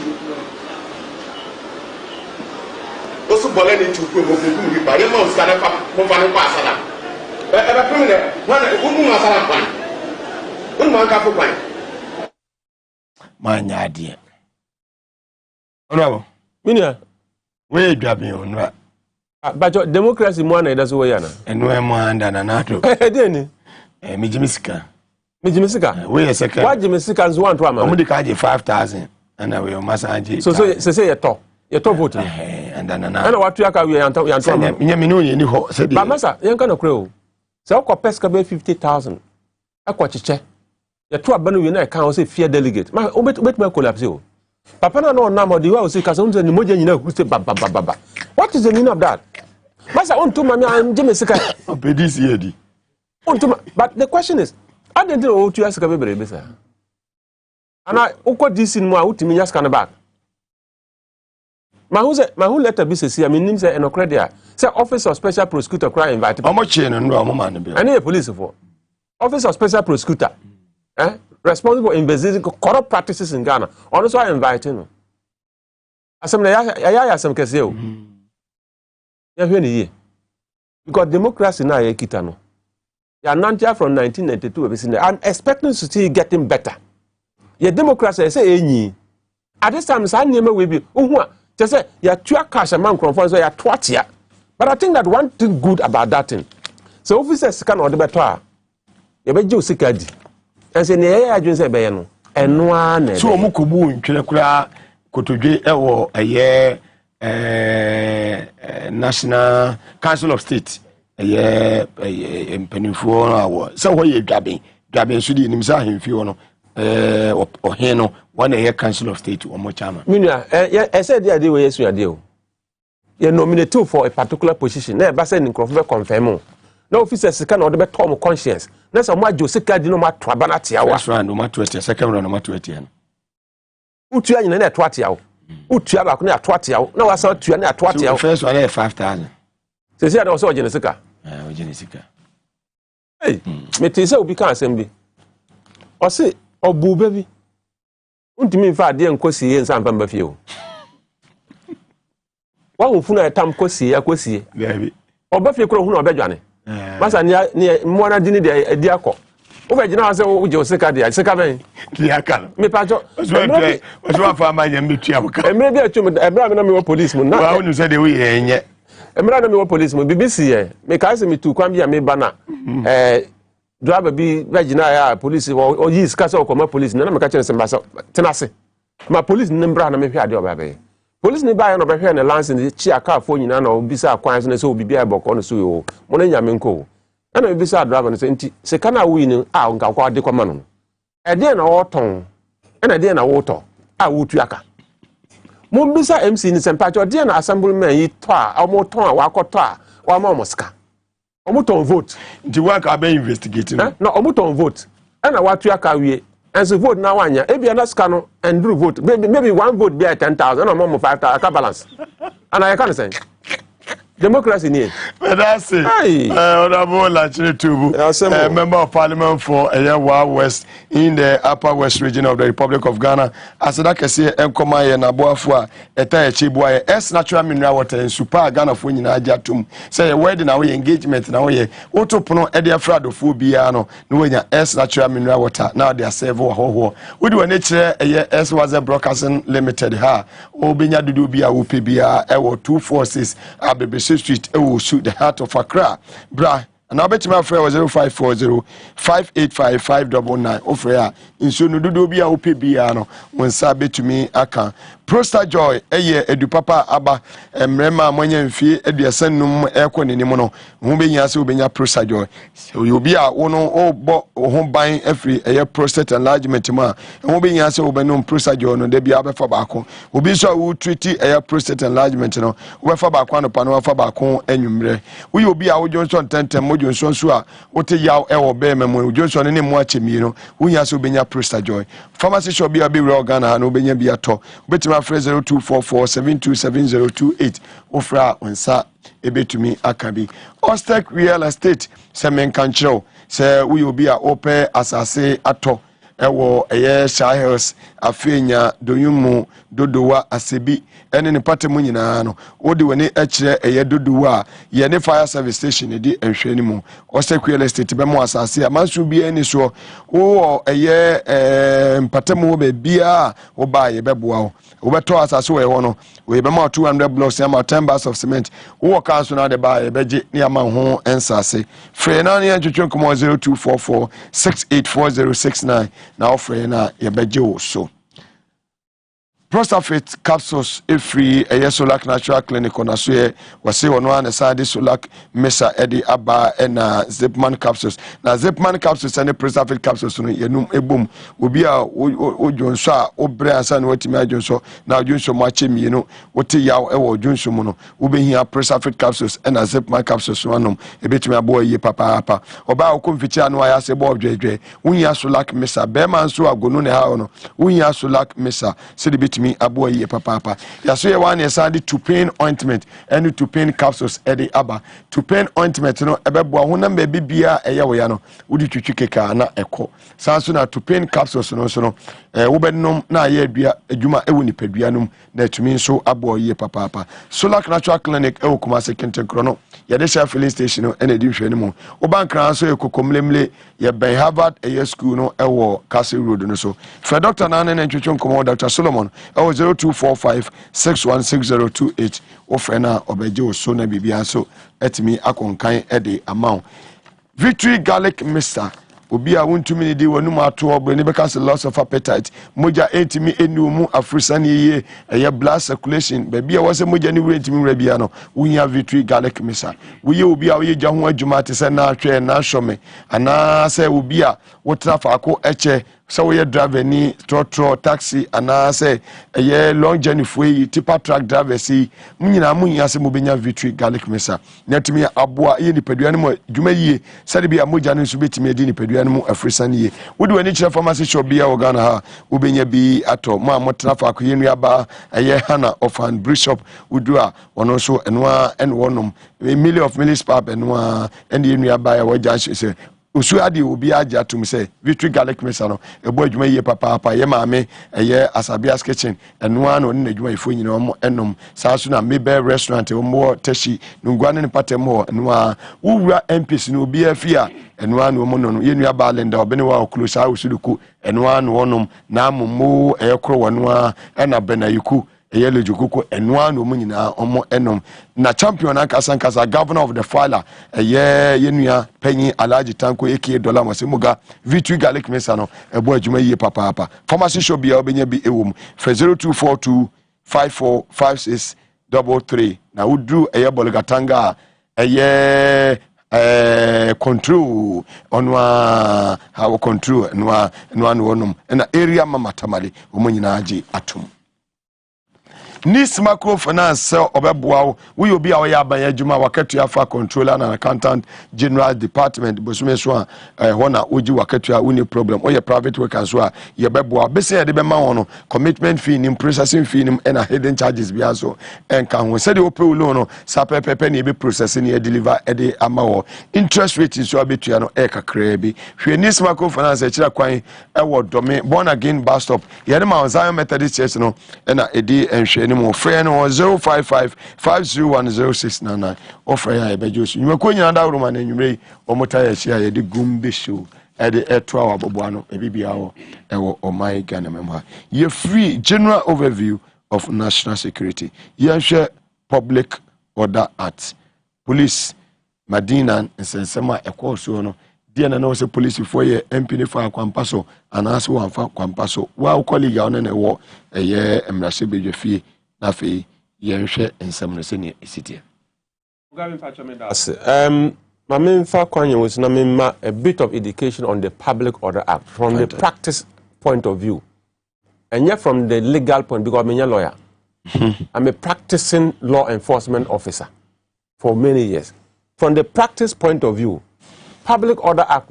Also, bullet to prove of the good by your most kind of passada. Ever come there, one woman was a one. One man got for one. My idea. No, Minia, where drop me on that. But your democracy money does way, and no more than an auto. Then, Mijimiska. Mijimiska, wait a second. Why Jimisicans want to only carry 5,000 and I will massage. So say a talk. You're top voting. And then I know what you are. We are talking. Yamino, said Massa, you're going to crow. So, Pesca be 50,000. I quite a check. You're 2 abandoned. I can't say fear delegate. My own bit collapse you. Papa no number the way say Casons and Mojan, you know, who say Baba. What is the meaning of that? Massa on to Mamma and Jimmy Sika. This year. But the question is, I didn't know what you ask a baby, sir. And I got this in my ultimate just kind of back. My who letter business here, I mean, names and credit. Say, Office of Special Prosecutor cry invited. How much chain and man? I need a police for Office of Special Prosecutor, responsible for investigating corrupt practices in Ghana. Also, I invite him. Assembly, I some Casio. You have any because democracy now, Kitano. You are not here from 1992. I'm expecting to see getting better. Your democracy, I say, any. At this time, I never will be. Just say, you are too cash among conference, you are twatia. But I think that one thing good about that thing. So, officers can order better. You be Joe Sikadi. And say, nee, I just say, Bayano. And one. So, Mukubu in Chilakura, Kotoje, a year, National Council of State, a year, in Peninsula. So, what you grabbing? Grabbing Sudi in himself, if you know. Or Heno, 1 year Council of State or more chairman. Minia, I said the idea was your deal. You're nominated for a particular position. Never sending Crawford confirm. No officers can order Tom conscience. That's a more Josica dino mat Trabanati. That's right, no matter 20, second round, no matter 20. Utia in a 20 hour. Utia near 20 hour. No, I saw 2 and 20 hour. First one, 5,000. So, said also Genetica. Genetica. Hey, Metisa will become assembly. Or say, or boo baby. Untimi fa de nkosi ye nsan pamba fie o. Wa hufuna etam kosi ya kosi. Gabi. Oba fie kro hunu obedwane. Masa ni mo na dini de edi akọ. Wo be gina se wo je oseka de seka ben. Di aka. Me pa jo. Oso fa amanya metua buka. Emre bi atum emra me na me wo police mu na. Wa hunu se de wo ye enye. Emra na me wo police mu BBC ye. Me ka se me tu kwam bia me bana. Driver be Virginia ya police or yi skasa or come police na me ka chere sembasa tenase ma police nimbra na me hwe ade obabe police ni ba ya no be hwe na lance ni chi aka afo nyina na obisa kwan so na so obibia boko no so yo mo na nyame nko na obisa driver no se nti se kana wi ni a nka kwa de kwama no e de na wo ton na de na wo to a wo tu aka mo bisa MC ni sempa cho de na assemblyman yi to a mo ton a wa koto a wa ma mo ska Omuton vote. The work are being investigating. No, Omuton vote. And I want to akawie. And so vote now one year. Maybe another scan and do vote. Maybe one vote be at 10,000 or more 5,000. I can balance. And I can't say. Democracy near. But that's it. Honorable Lachine Tubu, Member of Parliament for Eyewa West in the Upper West region of the Republic of Ghana. As that can see, Mkomaye na Boafua, Eta Echibwaye, S natural mineral water in Super Ghana for Ninajatum. Say a wedding away engagement now. Auto Pono Edia Frado Fubiano, Nuenya S natural mineral water. Now they are several ho. We do a nature S was a broadcasting limited ha. Obinya Dudubia Upibia, Ewo 246, Abebe Street, will shoot the heart of Accra. Bra, and I bet my friend was 0540 585 599. Offer in soon do be a OPBano when Sabe to me. I can. Prosta Joy, edu papa aba mrema mwenye mfie edu yasenum ekwo ni mono hu benya se obenya Prosta Joy so you be a wono obo ho ban afri prostate enlargement ma hu benya se obenum Prosta Joy no de bia befa baako obi so wo treat prostate enlargement no wo befa baako no pa no befa baako anwumre wo obi a wo Johnson tentem Johnson so a wote yaw e wo be memo Johnson ne mo achemi no wonya so benya Presta Joy pharmacy shop bia be Ghana no benya bia to betima frɛ 0244727028 ofra onsa ebetumi akabi Ostek Real Estate se menkanchero se we obi a ope asase ato ewo eye Shahels afenya doyumu dodowa asebi ene ne patemu nyina no wodi woni akire eye dodowa ye ne fire service station edi enhwani mu Ostek Real Estate be mo asase a mansu bi eni so wo eye patemu be bia wo ba ye beboa wo obeto asase wo ye ho no we be ma 200 blocks ama 10 bars of cement wo council na de ba ye beje ne ama ho ensase free na ne antwetwe komo 0244684069 na ofre na ye beje wo so Prostafate capsules free a Solak Natural Clinic on a swear was say on one side Solak Mesa Eddie Abba and Zipman capsules. Now Zipman capsules and the Prostafate capsules on your num a boom will be a Johnsa or Breasan what you imagine so now Junso Machim, you know, what yaw or Junso Mono will be here Prostafate capsules and a Zipman capsules one a bit my boy ye papa or bao confichano I ask a boy JJ Unya Solak Mesa Beman so a gonone haono Unya Solak Mesa said the bit me aboa ye papa ya so ye wan ye sande to pain ointment and to pain capsules edi aba to pain ointment no ebeboa honam ba bibia eye wo ya no wodi twitwi keka na eko sanso na to pain capsules no so no wo benom na ye adua adwuma ewo nipadua num na tumi nso aboa ye papa Solak Natural Clinic ewo kuma sekenten kro no ye de sha filling station no ena di hwene mu wo bankran so ekokomlemle ye Ben Harvard eye school no ewo Castle Road no so for Dr. Nana na ntwetwe komo Dr. Solomon 0245616028 ofrena obeje oso na bibia so etimi akonkan ede amount Victory Garlic Mixture obi a wontumi ni di wonum ato obro ni beka se loss of appetite moja etimi enu mu afrisani ye eye blood circulation baby a wose moja ni wurentimi wura bia no wunya Victory Garlic Mixture wuye obi a woye gya ho adwuma te se na atwe na hwome ana se obi a wotra faako eche so we driver ni trotro taxi ana say a long journey for tipa truck driver si munyina munya se mobenya Victory Garlic Mixture netimi aboa ye ni padua ne mo dwuma yie sade bia moja ne so betimi edi ni padua ne mo afrisan yie wodi wani kire pharmacy shop bia Ghana ha wobenya bi ato ma motrafa ko yenu aba aye Hana of and Bishop wudua wono so enwa en wonom million of millions pap enwa en yenu aba ya waja se usu adi obi aja tum say Victory Garlic Mixture no ebo adwuma ye papa ye maame eye Asabia's Kitchen enwa no ne adwuma ifo nyina omo enom saaso na Mebe restaurant omo teshi nungwane ne patem ho enwa wura MPs no obi afia enwa no omo no ye nua ba lenda obene wa okulusa usuduku enwa no wonom na momo ekro wonwa ena benayiku eyele jukuko enwa no munyina omo enom na champion akasankasa governor of the Fala yenua panyi Alhaji Tanko aka dollar masemuga Victory Garlic Mixture no ebo adwuma yie papa pharmacy shop bia obenya bi ewom 0242545633 na udru bolgatanga control onwa how control no wonum na area mama tamale omunyina agi atum Nis microfinance obeboa we obi a we aban adwuma wakatu afa controller and accountant general department bosume so hona oji wakatu a uni problem oye private workers so a ye beboa be say de be ma wono commitment fee nim processing fee nim and hidden charges bia so enka ho say de opewu loan no sa pepepe na be processing e deliver e de ama wo interest rate so abetua no e kakra bi hwe Nis microfinance e kira kwan e wo dome born again bus stop ye de ma Zion Methodist Church no na edi enhwe ni mo frɛ no 0555010699 offer ya ebejosu nyuma ko nyina da roma na nwumre omota ya hia ye de Gumbe show e de eto awa boboa no ebibia wo ewo omai Ghana memha ye free general overview of national security ye hwɛ public order act police Madina nsensema ekoso no dia na no se police for ye MP ne fa kwampaso anaso wanfa kwampaso wa colleague on na wo eye emrase bedwafie na fe yenhwe ensem no se ne esitie Mamemfa kwanye was na memma a bit of education on the Public Order Act from the practice point of view and yet from the legal point because I'm a lawyer. I'm a practicing law enforcement officer for many years. From the practice point of view, Public Order Act,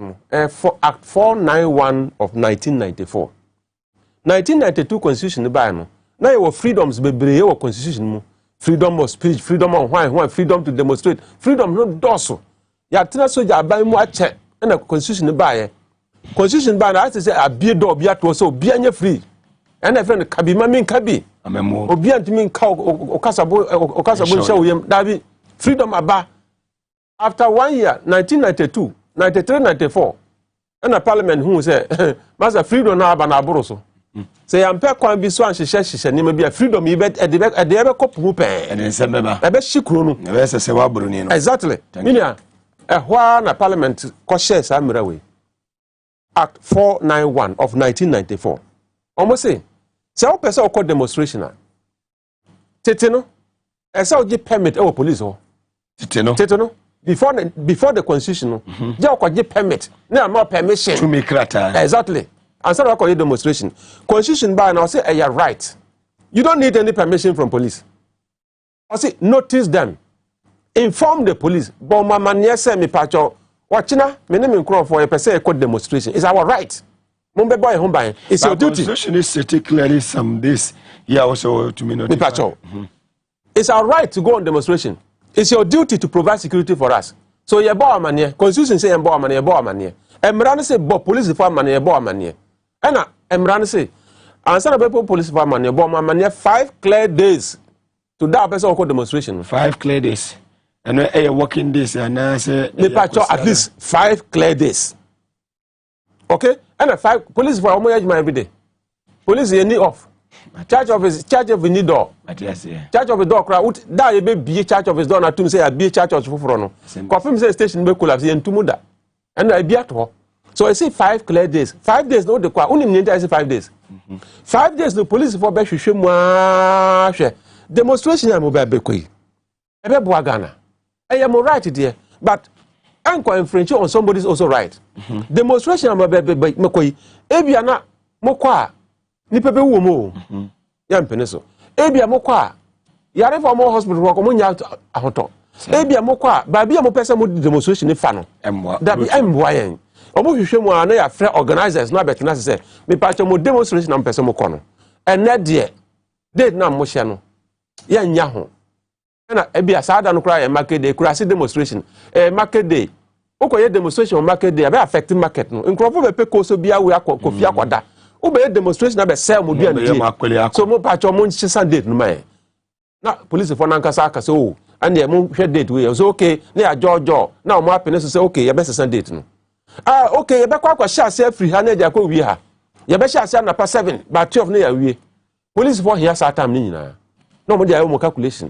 for Act 491 of 1994. 1992 Constitution by no. Now your freedoms be your Constitution. Freedom of speech, freedom of why, freedom to demonstrate, freedom no doso. Ya tina so ya buy more check and a Constitution by. Constitution by I say a beer door be at so be any free. And a friend kabi mamin kabi. Obi antimi nka okasabo show yem dabi freedom aba. After 1 year, 1992, 93, 94, and the parliament who said, Master freedom na aba na aboro. Say I'm per kwan bi so an hyehyɛ ni ma bi freedom yi bet at the ever cop mu pe. And then say beba. Ebe shikro no. Ebe se wa boro ni no. Exactly. Minia ehwa na parliament ko share sa mra we. Act 491 of 1994. Almost say o person o call demonstration a. Tete no. Esa o gi permit e police ho. Tete no. Before the constitution no. Je o gi permit. Na more permission. To make rata. Exactly. And so I demonstration. Constitution by now say you're right. You don't need any permission from police. I say notice them. Inform the police. But my man say me pacho. Watchina, me name for a person called demonstration. It's our right. Mumbe boy home by. It's your duty. Constitution is stated clearly some this. Yeah, also to me not. Me pacho. It's our right to go on demonstration. It's your duty to provide security for us. So you boy man. Constitution say you boy man. Emran say but police for man you boy man. Ena Emran say, answer the people police for money, but my 5 clear days to that person called demonstration. 5 clear days. And a working days, and I say, at least 5 clear days. Okay? And a 5 police for almost every day. Police is need off. Charge of the need door. Charge of the door crowd. That you be charge of his door, not to say, I be charge of Fufrono. Confirm say station be collapse in Tumuda. And I be at all. So I say 5 clear days. 5 days no the kwa. Only need I say 5 days. 5 days the police for be hwehwe mu demonstration am be bekoi. Ebe bo Ghana. I am right there, but anko infringe on somebody's also right. Demonstration am be bekoi. Ebia na mokwa nipa be wo mo. Ya mpene so. Ebia mokwa yare for more hospital ko mo nya ahoto. Ebia mokwa ba bia mo pese mo demonstration ni fa no. Da bi emboa yen. Omo hwehwe mu ana ya frɛ organizers no abetena se me pacho mo demonstration am pese mo kɔ no ene de date na mo hye no ya nya ho na ebia saada no kra ya market day kra se demonstration market day ukoye demonstration market day be affect market no nkrofo be peko so bia we kofi akoda wo be demonstration na be sell mo bia no so mo pacho mo nchisa date no mai na police for nankasa aka se o ande mo hwe date we so okay na ya jojo na mo apene so say okay ya be sesa date no okay, you be kwa share say free ha na dia kwa wi ha. You be share say na pa 7, but 12 na ya wi. Police for here sa time ni nyina. No mo dia mo calculation.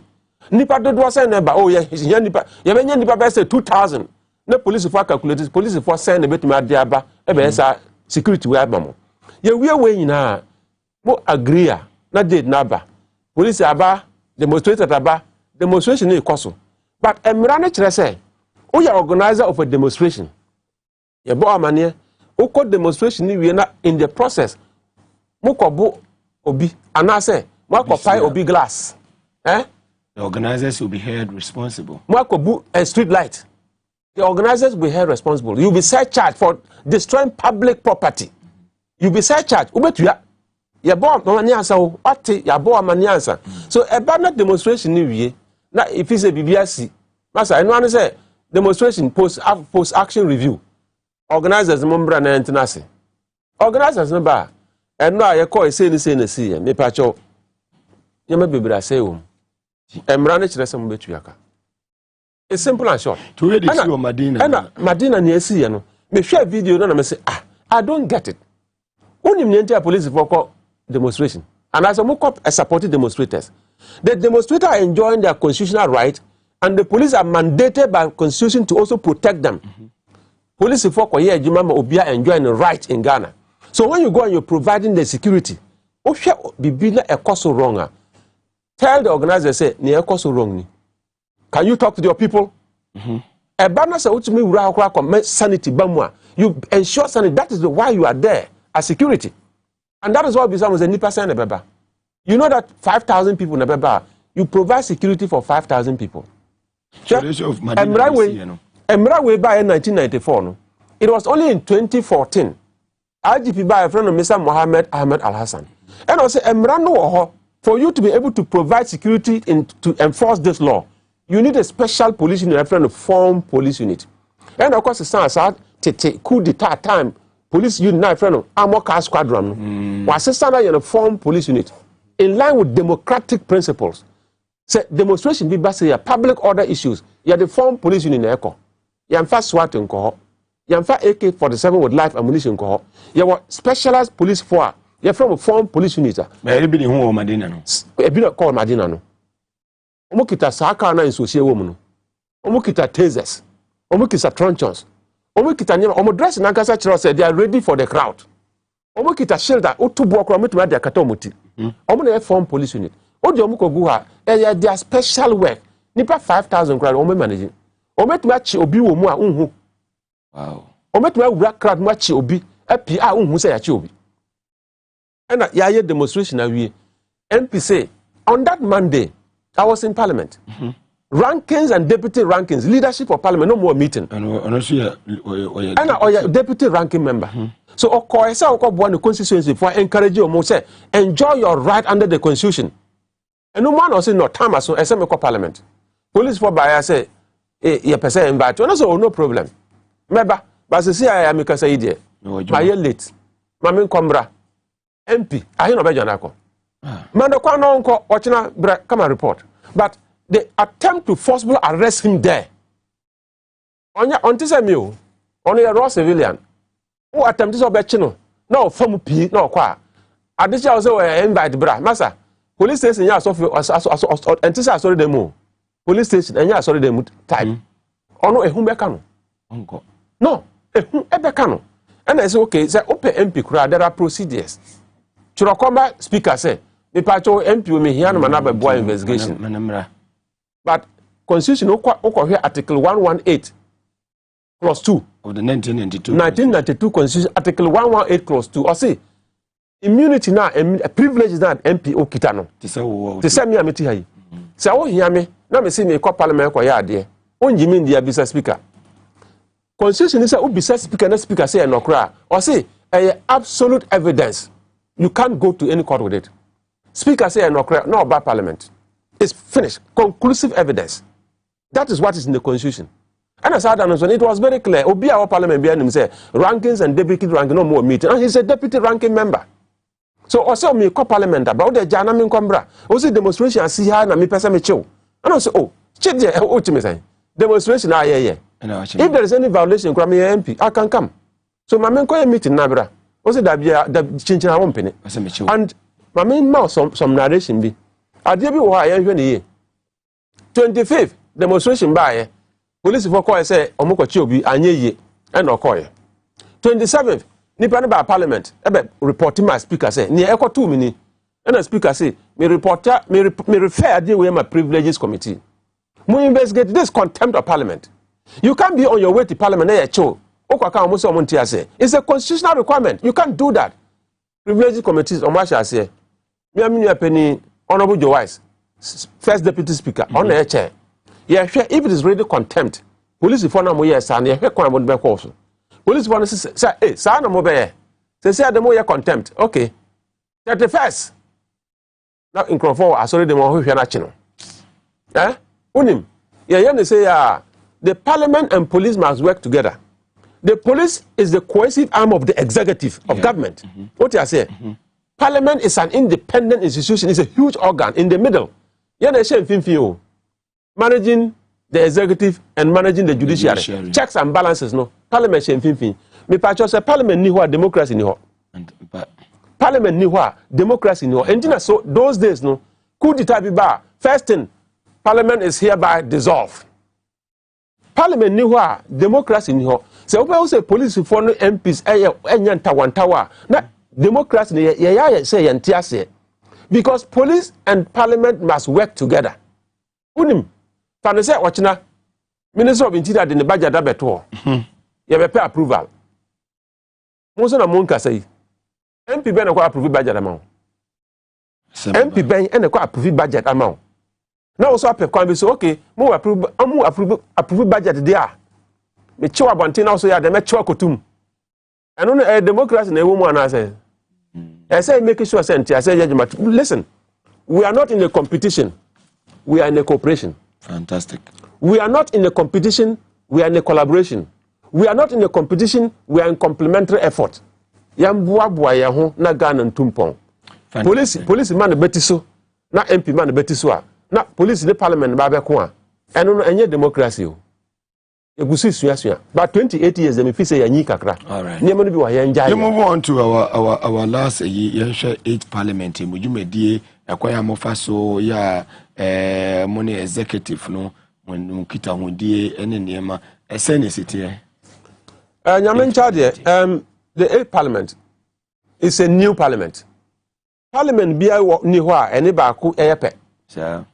Nipa dodo say na ba oh ya nipa. You be nya nipa be say 2000. Na police for calculate, police for send na betumi ade aba e be say security we aba mo. Ye we nyina mo agree na date na ba. Police aba, demonstrator aba, demonstration e koso. But emra na kire say o ya organizer of a demonstration. Ye bo amane uko demonstration ni wie na in the process mukobo obi anase makopai obi glass the organizers will be held responsible. Makobu a street light, the organizers will be held responsible. You will be surcharged for destroying public property. You will be surcharged ubetuya ye bo amane ansa o ate ya bo amane ansa. So a banner demonstration ni wie na if is a BBC masa eno ane say demonstration post action review. Organizers membra na internase. Organizers no ba eno a ye call say ni me pacho. Ye ma bibira say wo. Emra na kire se mo betu yaka. It's simple and short. To read it to Madina. Ana Madina na esi ye no. Me share video no na me say I don't get it. Unim ni enter police for call demonstration. And as a mock supported demonstrators. The demonstrators are enjoying their constitutional right and the police are mandated by constitution to also protect them. Police for Koye Jimama Obia enjoying the right in Ghana. So when you go and you're providing the security, Bibina a cost so wrong. Tell the organizer say, near cost so wrong. Can you talk to your people? A banner say to me sanity bamwa. You ensure sanity. That is why you are there as security. And that is why Bisam was a nipa sign Beba. You know that 5,000 people in Beba, you provide security for 5,000 people. Emra we by 1994 no. It was only in 2014 IGP by a friend of Mr. Mohammed Ahmed Al Hassan. And I say Emra no for you to be able to provide security to enforce this law, you need a special police unit, a friend of form police unit. And of course, it's not coup d'etat time. Police unit, now friend of armor car squadron. Was assistant in a form police unit in line with democratic principles. Say demonstration be based on public order issues. You are the form police unit in echo. You are fast SWAT in cohort. You are AK-47 with live ammunition cohort. You are specialized police force. You are from a form police unit. But you be the home Madina no. You be called Madina no. Omukita saka na insosie wo mu no. Omukita Tvxyz. Omukita truncheons. Omukita nyama omo dress na nkasa kire say they are ready for the crowd. Omukita shield otubu okro metu ade akata omuti. Omo na form police unit. Odi omukogu ha their special work. Nipa 5,000 crowd omo manage. Ometu achi obi wo mu a unhu. Wow. Ometu awura crowd mu achi obi api a unhu say achi obi. And ya demonstration awie. MP say on that Monday I was in Parliament. Rankings and deputy rankings, leadership of Parliament, no more meeting. And deputy ranking member. So, of course, I want the constituency for encourage you more say enjoy your right under the constitution. And no man also no time as I Parliament. Police for by say, you person invite. And also no problem. Remember, but say I am because I idiot. My year late. Mamin Combra. MP. I know better than Mando kwa no unko watching come and report. But they attempt to forcibly arrest him there. On this meal, only a raw civilian who attempted to bet chino. No, from P, no qua. I did also invite bra, massa. Police station, yeah, so sorry the move. Police station, and yeah, sorry the mood time. Oh no, a humbecano. Uncle. No, a humbecano. And I say, okay, it's open MP crowd, there are procedures. Churokoma speaker say, the patrol MP will be here and manaba boy investigation. But Constitution, here Article 118, Clause 2 of the 1992 Constitution, Article 118, Clause 2. Or say, immunity now, a privilege is not MP or Kitano. The same me amiti hai. Say, oh, hear me. Now me see me call Parliament kwa ya dear. On Jimin the Abisa Speaker. Constitution is a Ubisa Speaker, not Speaker say no cry. Or say, absolute evidence. You can't go to any court with it. Speaker say no cry, no about Parliament. It's finished. Conclusive evidence. That is what is in the Constitution. And as I understand, it was very clear. Obi our Parliament behind him say rankings and deputy ranking no more meeting. And he's a deputy ranking member. So also me call Parliament about the Jana min kombra. Also demonstration I see here na me person me chill. And I say, oh, check there. Oh, me say demonstration yeah. If there is any violation, come here MP. I can come. So my men call a meeting na bra. Also that be the chinchina won penny. And my men mouth some narration be. I did be why I 25th demonstration by police for call say omoko chiobi anye ye and okoye. 27th nipa by Parliament ebe reporting my speaker say near echo 2 mini and the speaker say me reporter me refer dey with my privileges committee. We investigate this contempt of Parliament. You can't be on your way to Parliament there cho. It's a constitutional requirement. You can't do that. Privileges committees on what I say. Me penny Honorable Joe Wise, First Deputy Speaker, on the chair. Yeah, if it is really contempt, police for no more years and you hear about back also. Police want to say, hey, Sana Mobe. Say the more contempt. Okay. 31st. Now in Crawford, I saw the more who are not channel. Eh? Unim. Yeah, they say the Parliament and police must work together. The police is the cohesive arm of the executive of government. What I say? Parliament is an independent institution. It's a huge organ in the middle. Managing the executive and managing the judiciary. Checks and balances, no. Parliament is me patcho say Parliament ni ho democracy ni ho. Parliament ni ho democracy ni ho. And so those days, no. Coup d'etat bi ba. First thing, Parliament is hereby dissolved. Parliament ni ho democracy ni ho. So we say police for no MPs enyantawantawa. Na democracy say yantiase. Because police and Parliament must work together. Unim fanese watchina Minister of Interior de budget abeto. You be approval. Most na monka say MP ben ko approve budget amount. MP ben en ko approve budget amount. Now also approve can be so okay, mo approve budget there. me chewa bantin also ya de me chewa kotum eno no democracy na ewo mu ana say I say make sure say I say listen, we are not in a competition, we are in a cooperation. Fantastic. We are not in a competition, we are in a collaboration. We are not in a competition, we are in complementary effort. Yambuabua ya ho na Ghana ntumpon. Police man betiso na MP man betiso na police the parliament ba be ko a. Eno no enye democracy o. Egusi suasua. But 28 years dem fi say yanyi kakra. All right. Niam no bi wa yenja. You move on to our last year 8th parliament mujumedie akwaya mofa so ya money executive no when kita hundie ene niema esene sitie. The 8th parliament is a new parliament. Parliament bia ni ho a ene ba ko eyepe.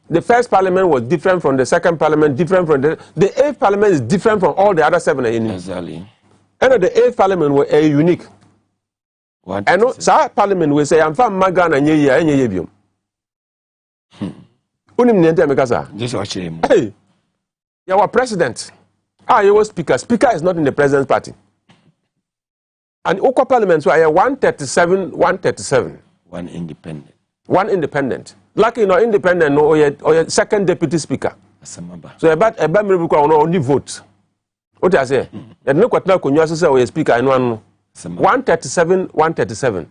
The first parliament was different from the second parliament, different from the 8th parliament is different from all the other 7 Exactly. And the 8th parliament were unique. What? And no, sa parliament we say am fa magana nye ye enye ye biom. Unim ne ente mekasa. Just watch him. Hey. Your president. Your speaker. Speaker is not in the president's party. And Oko parliament so I 137 137. One independent. One independent. Lucky no independent no or your second deputy speaker. So about a bad only vote. What I say? And look what now can you say or speaker in one 137 137.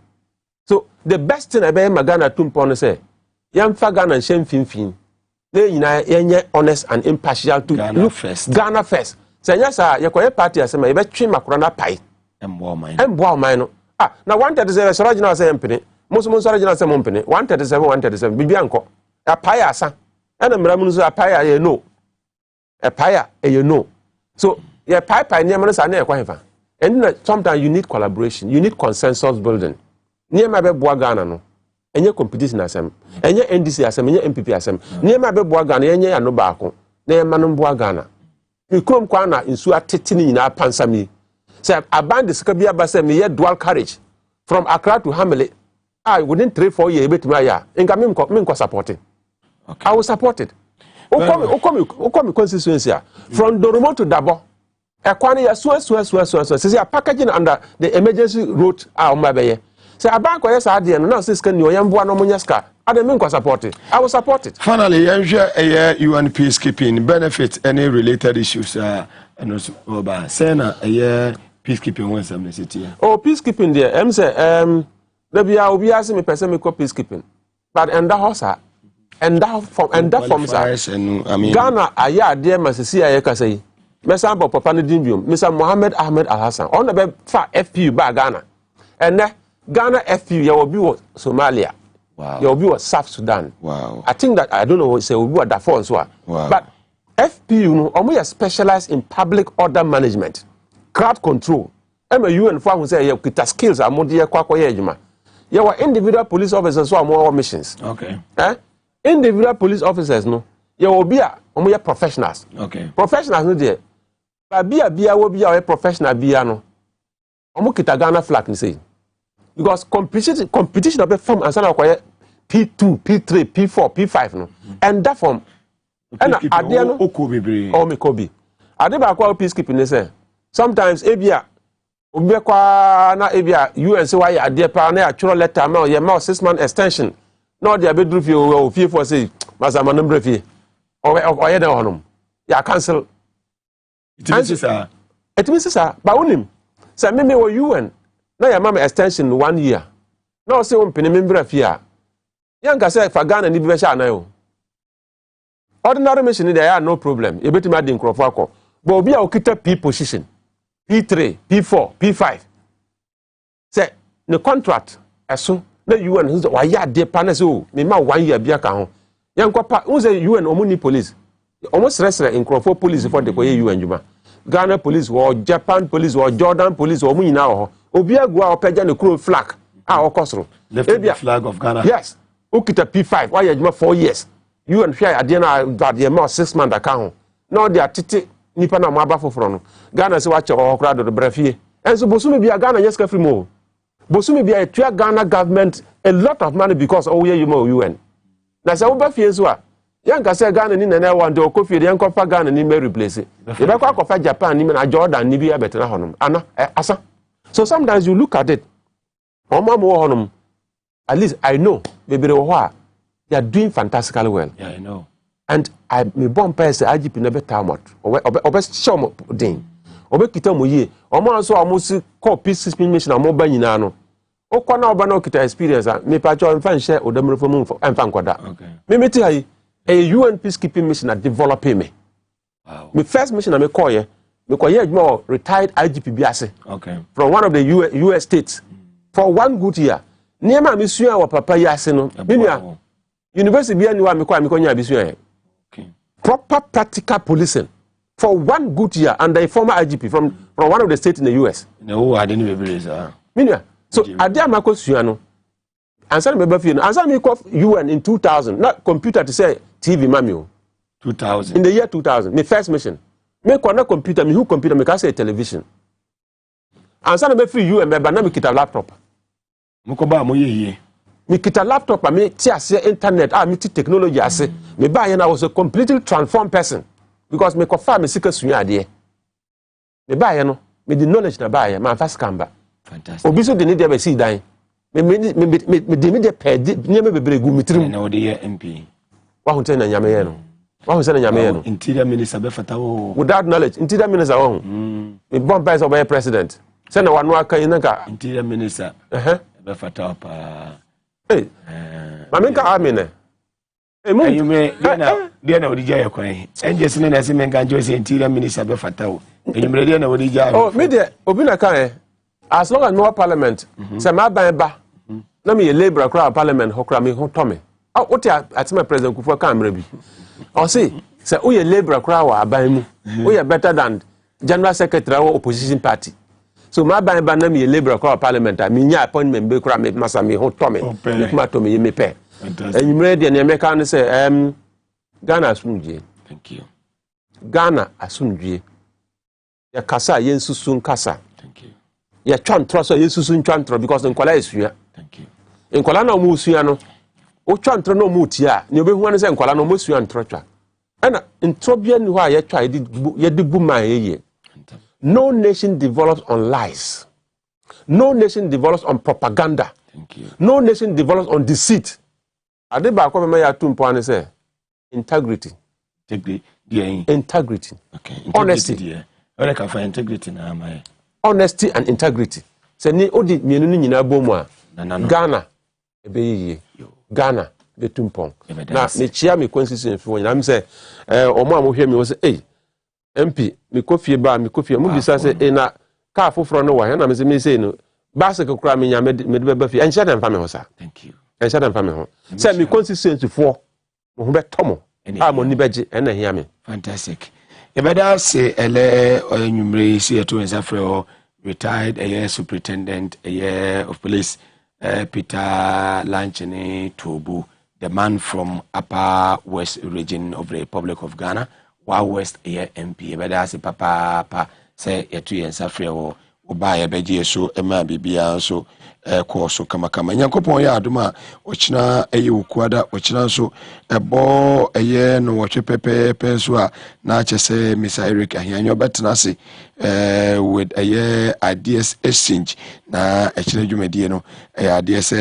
So the best thing about Magana Tumpon say, Yam Fagan and Shem Fin. They are honest and impartial to Ghana first. Ghana first. Say yes, sir. Your party as my best trim Makrona pie. And wow, mine. Now 137 Sarajina say empty. Most Sarajina say company. 137 137. Bibianco. A pie asa. And a Mramuza a pie you know. A pie you know. So your pie near Manas are near Quahifa. And sometimes you need collaboration, you need consensus building. Near my bed Ghana no. And your competition as them. And your NDC as them, and your MPP as them. Near my bed Ghana, and your no barco. Near Manum Ghana. You come Kwana in Sua Titini in our Pansami. Say, I banned the Scabia Bassam, yet dual carriage. From Accra to Hamlet. I wouldn't 3-4 years, but my ya. And Gamim support it. I will support it. Okomi constituency. From Doromo to Dabo. Ekwani ya so. Say packaging under the emergency route on my bay. Say a bank or yes, I did not say can you yambo no munyaska. I don't support it. I will support it. Finally, UN peacekeeping benefits any related issues and also about Sena peacekeeping one some city. Oh, peacekeeping there. Say maybe I will be asking me person me peacekeeping. But and that house and that form Ghana aya there must see I say. Mesa Bob Papa Dimbium, Mr. Mohammed Ahmed Al Hassan, on the far FPU by Ghana. And Ghana FPU, you will be Somalia. Wow. You will be South Sudan. Wow. I think that I don't know what say will be Darfur as well. Wow. But FPU, we are specialized in public order management, crowd control. I'm a UN for who say you get skills are more dear Kwako Yejima. You are individual police officers who are more missions. Okay. Individual police officers, no. You will be professionals. Okay. Professionals, no dear. Bia will be a professional biano. Omo kita Ghana flag ni say. Because competition of the form and some acquire P2, P3, P4, P5 no. And that form and adia no o me kobi. Ade ba kwa peacekeeping ni say. Sometimes ebia obi kwa na ebia UN say why ade pa na atworo letter ma ye ma 6-month extension. No dey be drufie o fie for say masama no brefie. O ye na honum. Ya cancel. It means sir, but unim. Say me wo UN. Na ya mama extension 1 year. Na o say o mpene membra fia. Yanka say for Ghana ni bi sha na yo. Ordinary mission there no problem. E betima di nkrofo akọ. But obi a okita P position. P3, P4, P5. Say the contract eso na UN who wa ya de pa na say o me ma 1 year bia ka ho. Yanko pa who say UN omuni police. Almost restless in Crawford police for the UN Juma. Ghana police or Japan police or Jordan police or Munina or Obia Gua Peja the crew flag. Our Costro. The flag of Ghana. Yes. Ukita P5. Why you 4 years? You and Fia Adina that the amount 6 months account. No, they are titi Nipana Maba for front. Ghana is watch or crowd of the brefie. And so Bosumi be a Ghana yes free more. Bosumi be a Ghana government a lot of money because oh yeah you know UN. That's our Buffy as well. Yanka say Ghana ni na want to Kofi the yankofa Ghana ni me replace it. If I kofa Japan ni na Jordan ni bia better honum. Ana asa. So sometimes you look at it. Omo mo honum. At least I know baby they are doing fantastically well. Yeah, I know. And I me bomb person IGP never time out. Obe show mo din. Obe kita mo ye. Omo so amosi call peace mission omo ba nyina no. Okwa na oba na okita experience me pa cho mfa nhye odamro fo mu mfa nkwada. Okay. Me meti hayi a UN peacekeeping mission at developing me. Wow. My first mission I me call ye me call ye more retired IGP biase. Okay. From one of the US states for 1 good year. Niema me sua wa papa yase no. Menua university bia ni wa me kwa nya bisua. Okay. Proper practical policing for 1 good year under a former IGP from one of the states in the US. No, I didn't even realize. Menua. So adia mako sua no. Answer me bafie no. Answer me call UN in 2000. Not computer to say TV mami. 2000. In the year 2000, my first mission. Me kwa na computer, me who computer me ka say television. Answer me free UN me ba na me kita laptop. Mukoba mo ye. Me kita laptop me ti ase internet me ti technology ase. Me ba ye na was a completely transformed person because me kofa me sika sunya ade. Me ba ye no, me the knowledge na ba ye man fast kamba. Fantastic. Obi so de ne de be si dan. Me de me de pedi niam bebre gu mitrim. Na ode ye MP. Wa hunte na nyame ye no. Wa hunte na nyame ye no. Interior minister be fata wo. Without knowledge, interior minister wo. Me bomb pass oba president. Say na wanu aka yin ka interior minister. Be fata pa. Eh. Mamenka amene. Eh mu. Enyume dia na odi ja yakwan. Enje sene na se menka njo se interior minister be fata wo. Enyume dia na odi ja. Oh, me de obi na kan as long as no parliament, say ma ban ba. Na me labor crowd parliament hokra me ho to me. Oh, what atima president Kufuor kan mra bi. O say o ye labor crowd wa ban mu. O ye better than general secretary of opposition party. So ma ban ba na me labor crowd parliament me nya appointment be crowd me masa me ho to me. Me kuma to me me pe. Enyimre de na me kan say Ghana asumdue. Thank you. Ghana asumdue. Ya kasa yen susun kasa. Thank you. Ya twantro so yen susun twantro because nkwala esua. Thank you. Nkwala na omu sua no o twantro na omu tia ne obehu an se nkwala na omu sua ntro twa ena ntro bia ni ho a ye twa ye di gu man ye. No nation develops on lies. No nation develops on propaganda. Thank you. No nation develops on deceit. Ade ba ko me ya tumpo an se integrity. Integrity. Okay. Honesty. Ore ka fa integrity na amaye. Honesty and integrity. Se ni odi mienu ni nyina bomu a Ghana ebe ye. Ghana be tumpon. Na me chia me constituency fo nyina me se omo amohwe me wo se MP me kofie mu bisa se na ka foforo no wa na me se no basic kura me nya me de be fie enhye dem fa me ho sa. Thank you. Enhye dem fa me ho se me constituency fo mo be tomo mo ni beje na hia me. Fantastic. Ebeda se ele onwumre si eto ensafre o retired superintendent of police Peter Lanchene Tobu, the man from Upper West region of the Republic of Ghana, while West MP. Ebeda se papa say etu ensafre o oba ebeje so ema bibia so ko so kama nyankopon ya adoma ochina ukuada ochina so ebo no woche pepe so a na chese Mr. Eric ahianyo betna se with ideas exchange na echine dwumadie no ideas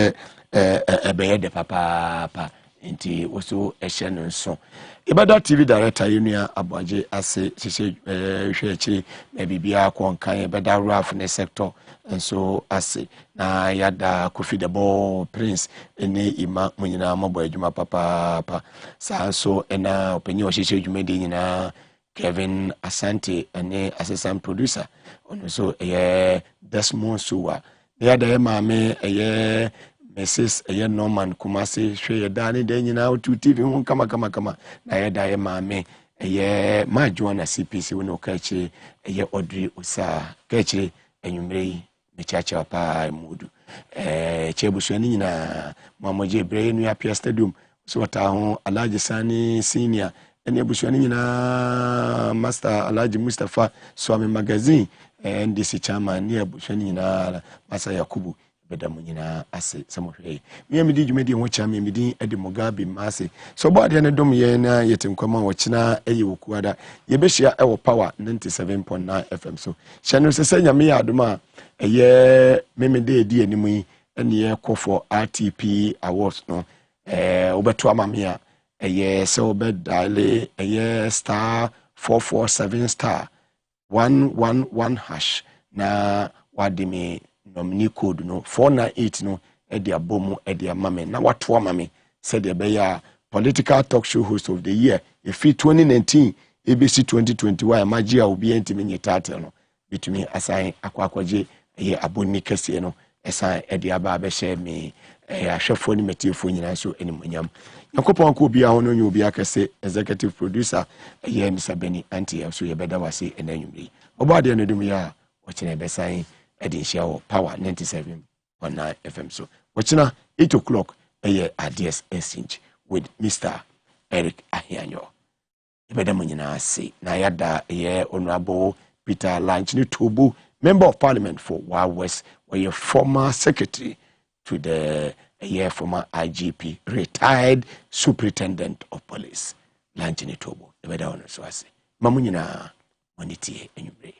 ebeye de papa nti woso ehye no so Ibada TV director Yunia Abuaje ase sise hwe echi na bibia kwonkan ibada raf ne sector enso ase na yada Kofi the Ball Prince ene ima munyina mabo adwuma papa sa so ena opanyi ohyehyɛ adwuma de nyina Kevin Asante ene assistant producer ono so Desmond Suwa yada maame Mrs. Norman Kumasi shwe dani de nyina otu TV hu kama na yeda maame majuana CPC woni okachi Audrey Osa kachi enwumrei mechacha pa mudu chebusuani nyina mamoje bre nu apia stadium so wata ho Alhaji Sani senior ene abusuani nyina Master Alhaji Mustafa Swami magazine NDC chairman ni abusuani nyina Masa Yakubu beda mo nyina ase samohwe me me di dwumadi ho cha me di edi Mugabe mase so body ne dom ye na yetinkwama wo china eye wokuada ye behia e wo power 97.9 FM so channel se nyame ya adoma eye me de edi animu yi ene ye kɔ for RTP awards no obeto amame a eye se obedale eye star 447 star 111 hash na wadime nominee code no 498 no edi abomu edi amame na watu amame said the beya political talk show host of the year if 2019 ABC 2021 magia obi entimi nye title no betumi assign akwakwaje ye abonni kese no esa edi aba abehye me ahwefo ni metiefo nyina so enimonyam yakopon ko obi a hono nyu obi akese executive producer ye Mr. Benny Anti so ye beda wase enanwumri obade no dum ya ochine besan edi share power 97.9 FM so wachina 8 o'clock ADS exchange with Mr. Eric Ahianyo ibeda munyina ase na yada honorable Peter Lanchini Tobu member of parliament for Wild West where former secretary to the former IGP retired superintendent of police Lanchini Tobu ibeda ono so ase mamunyina moniti enyumre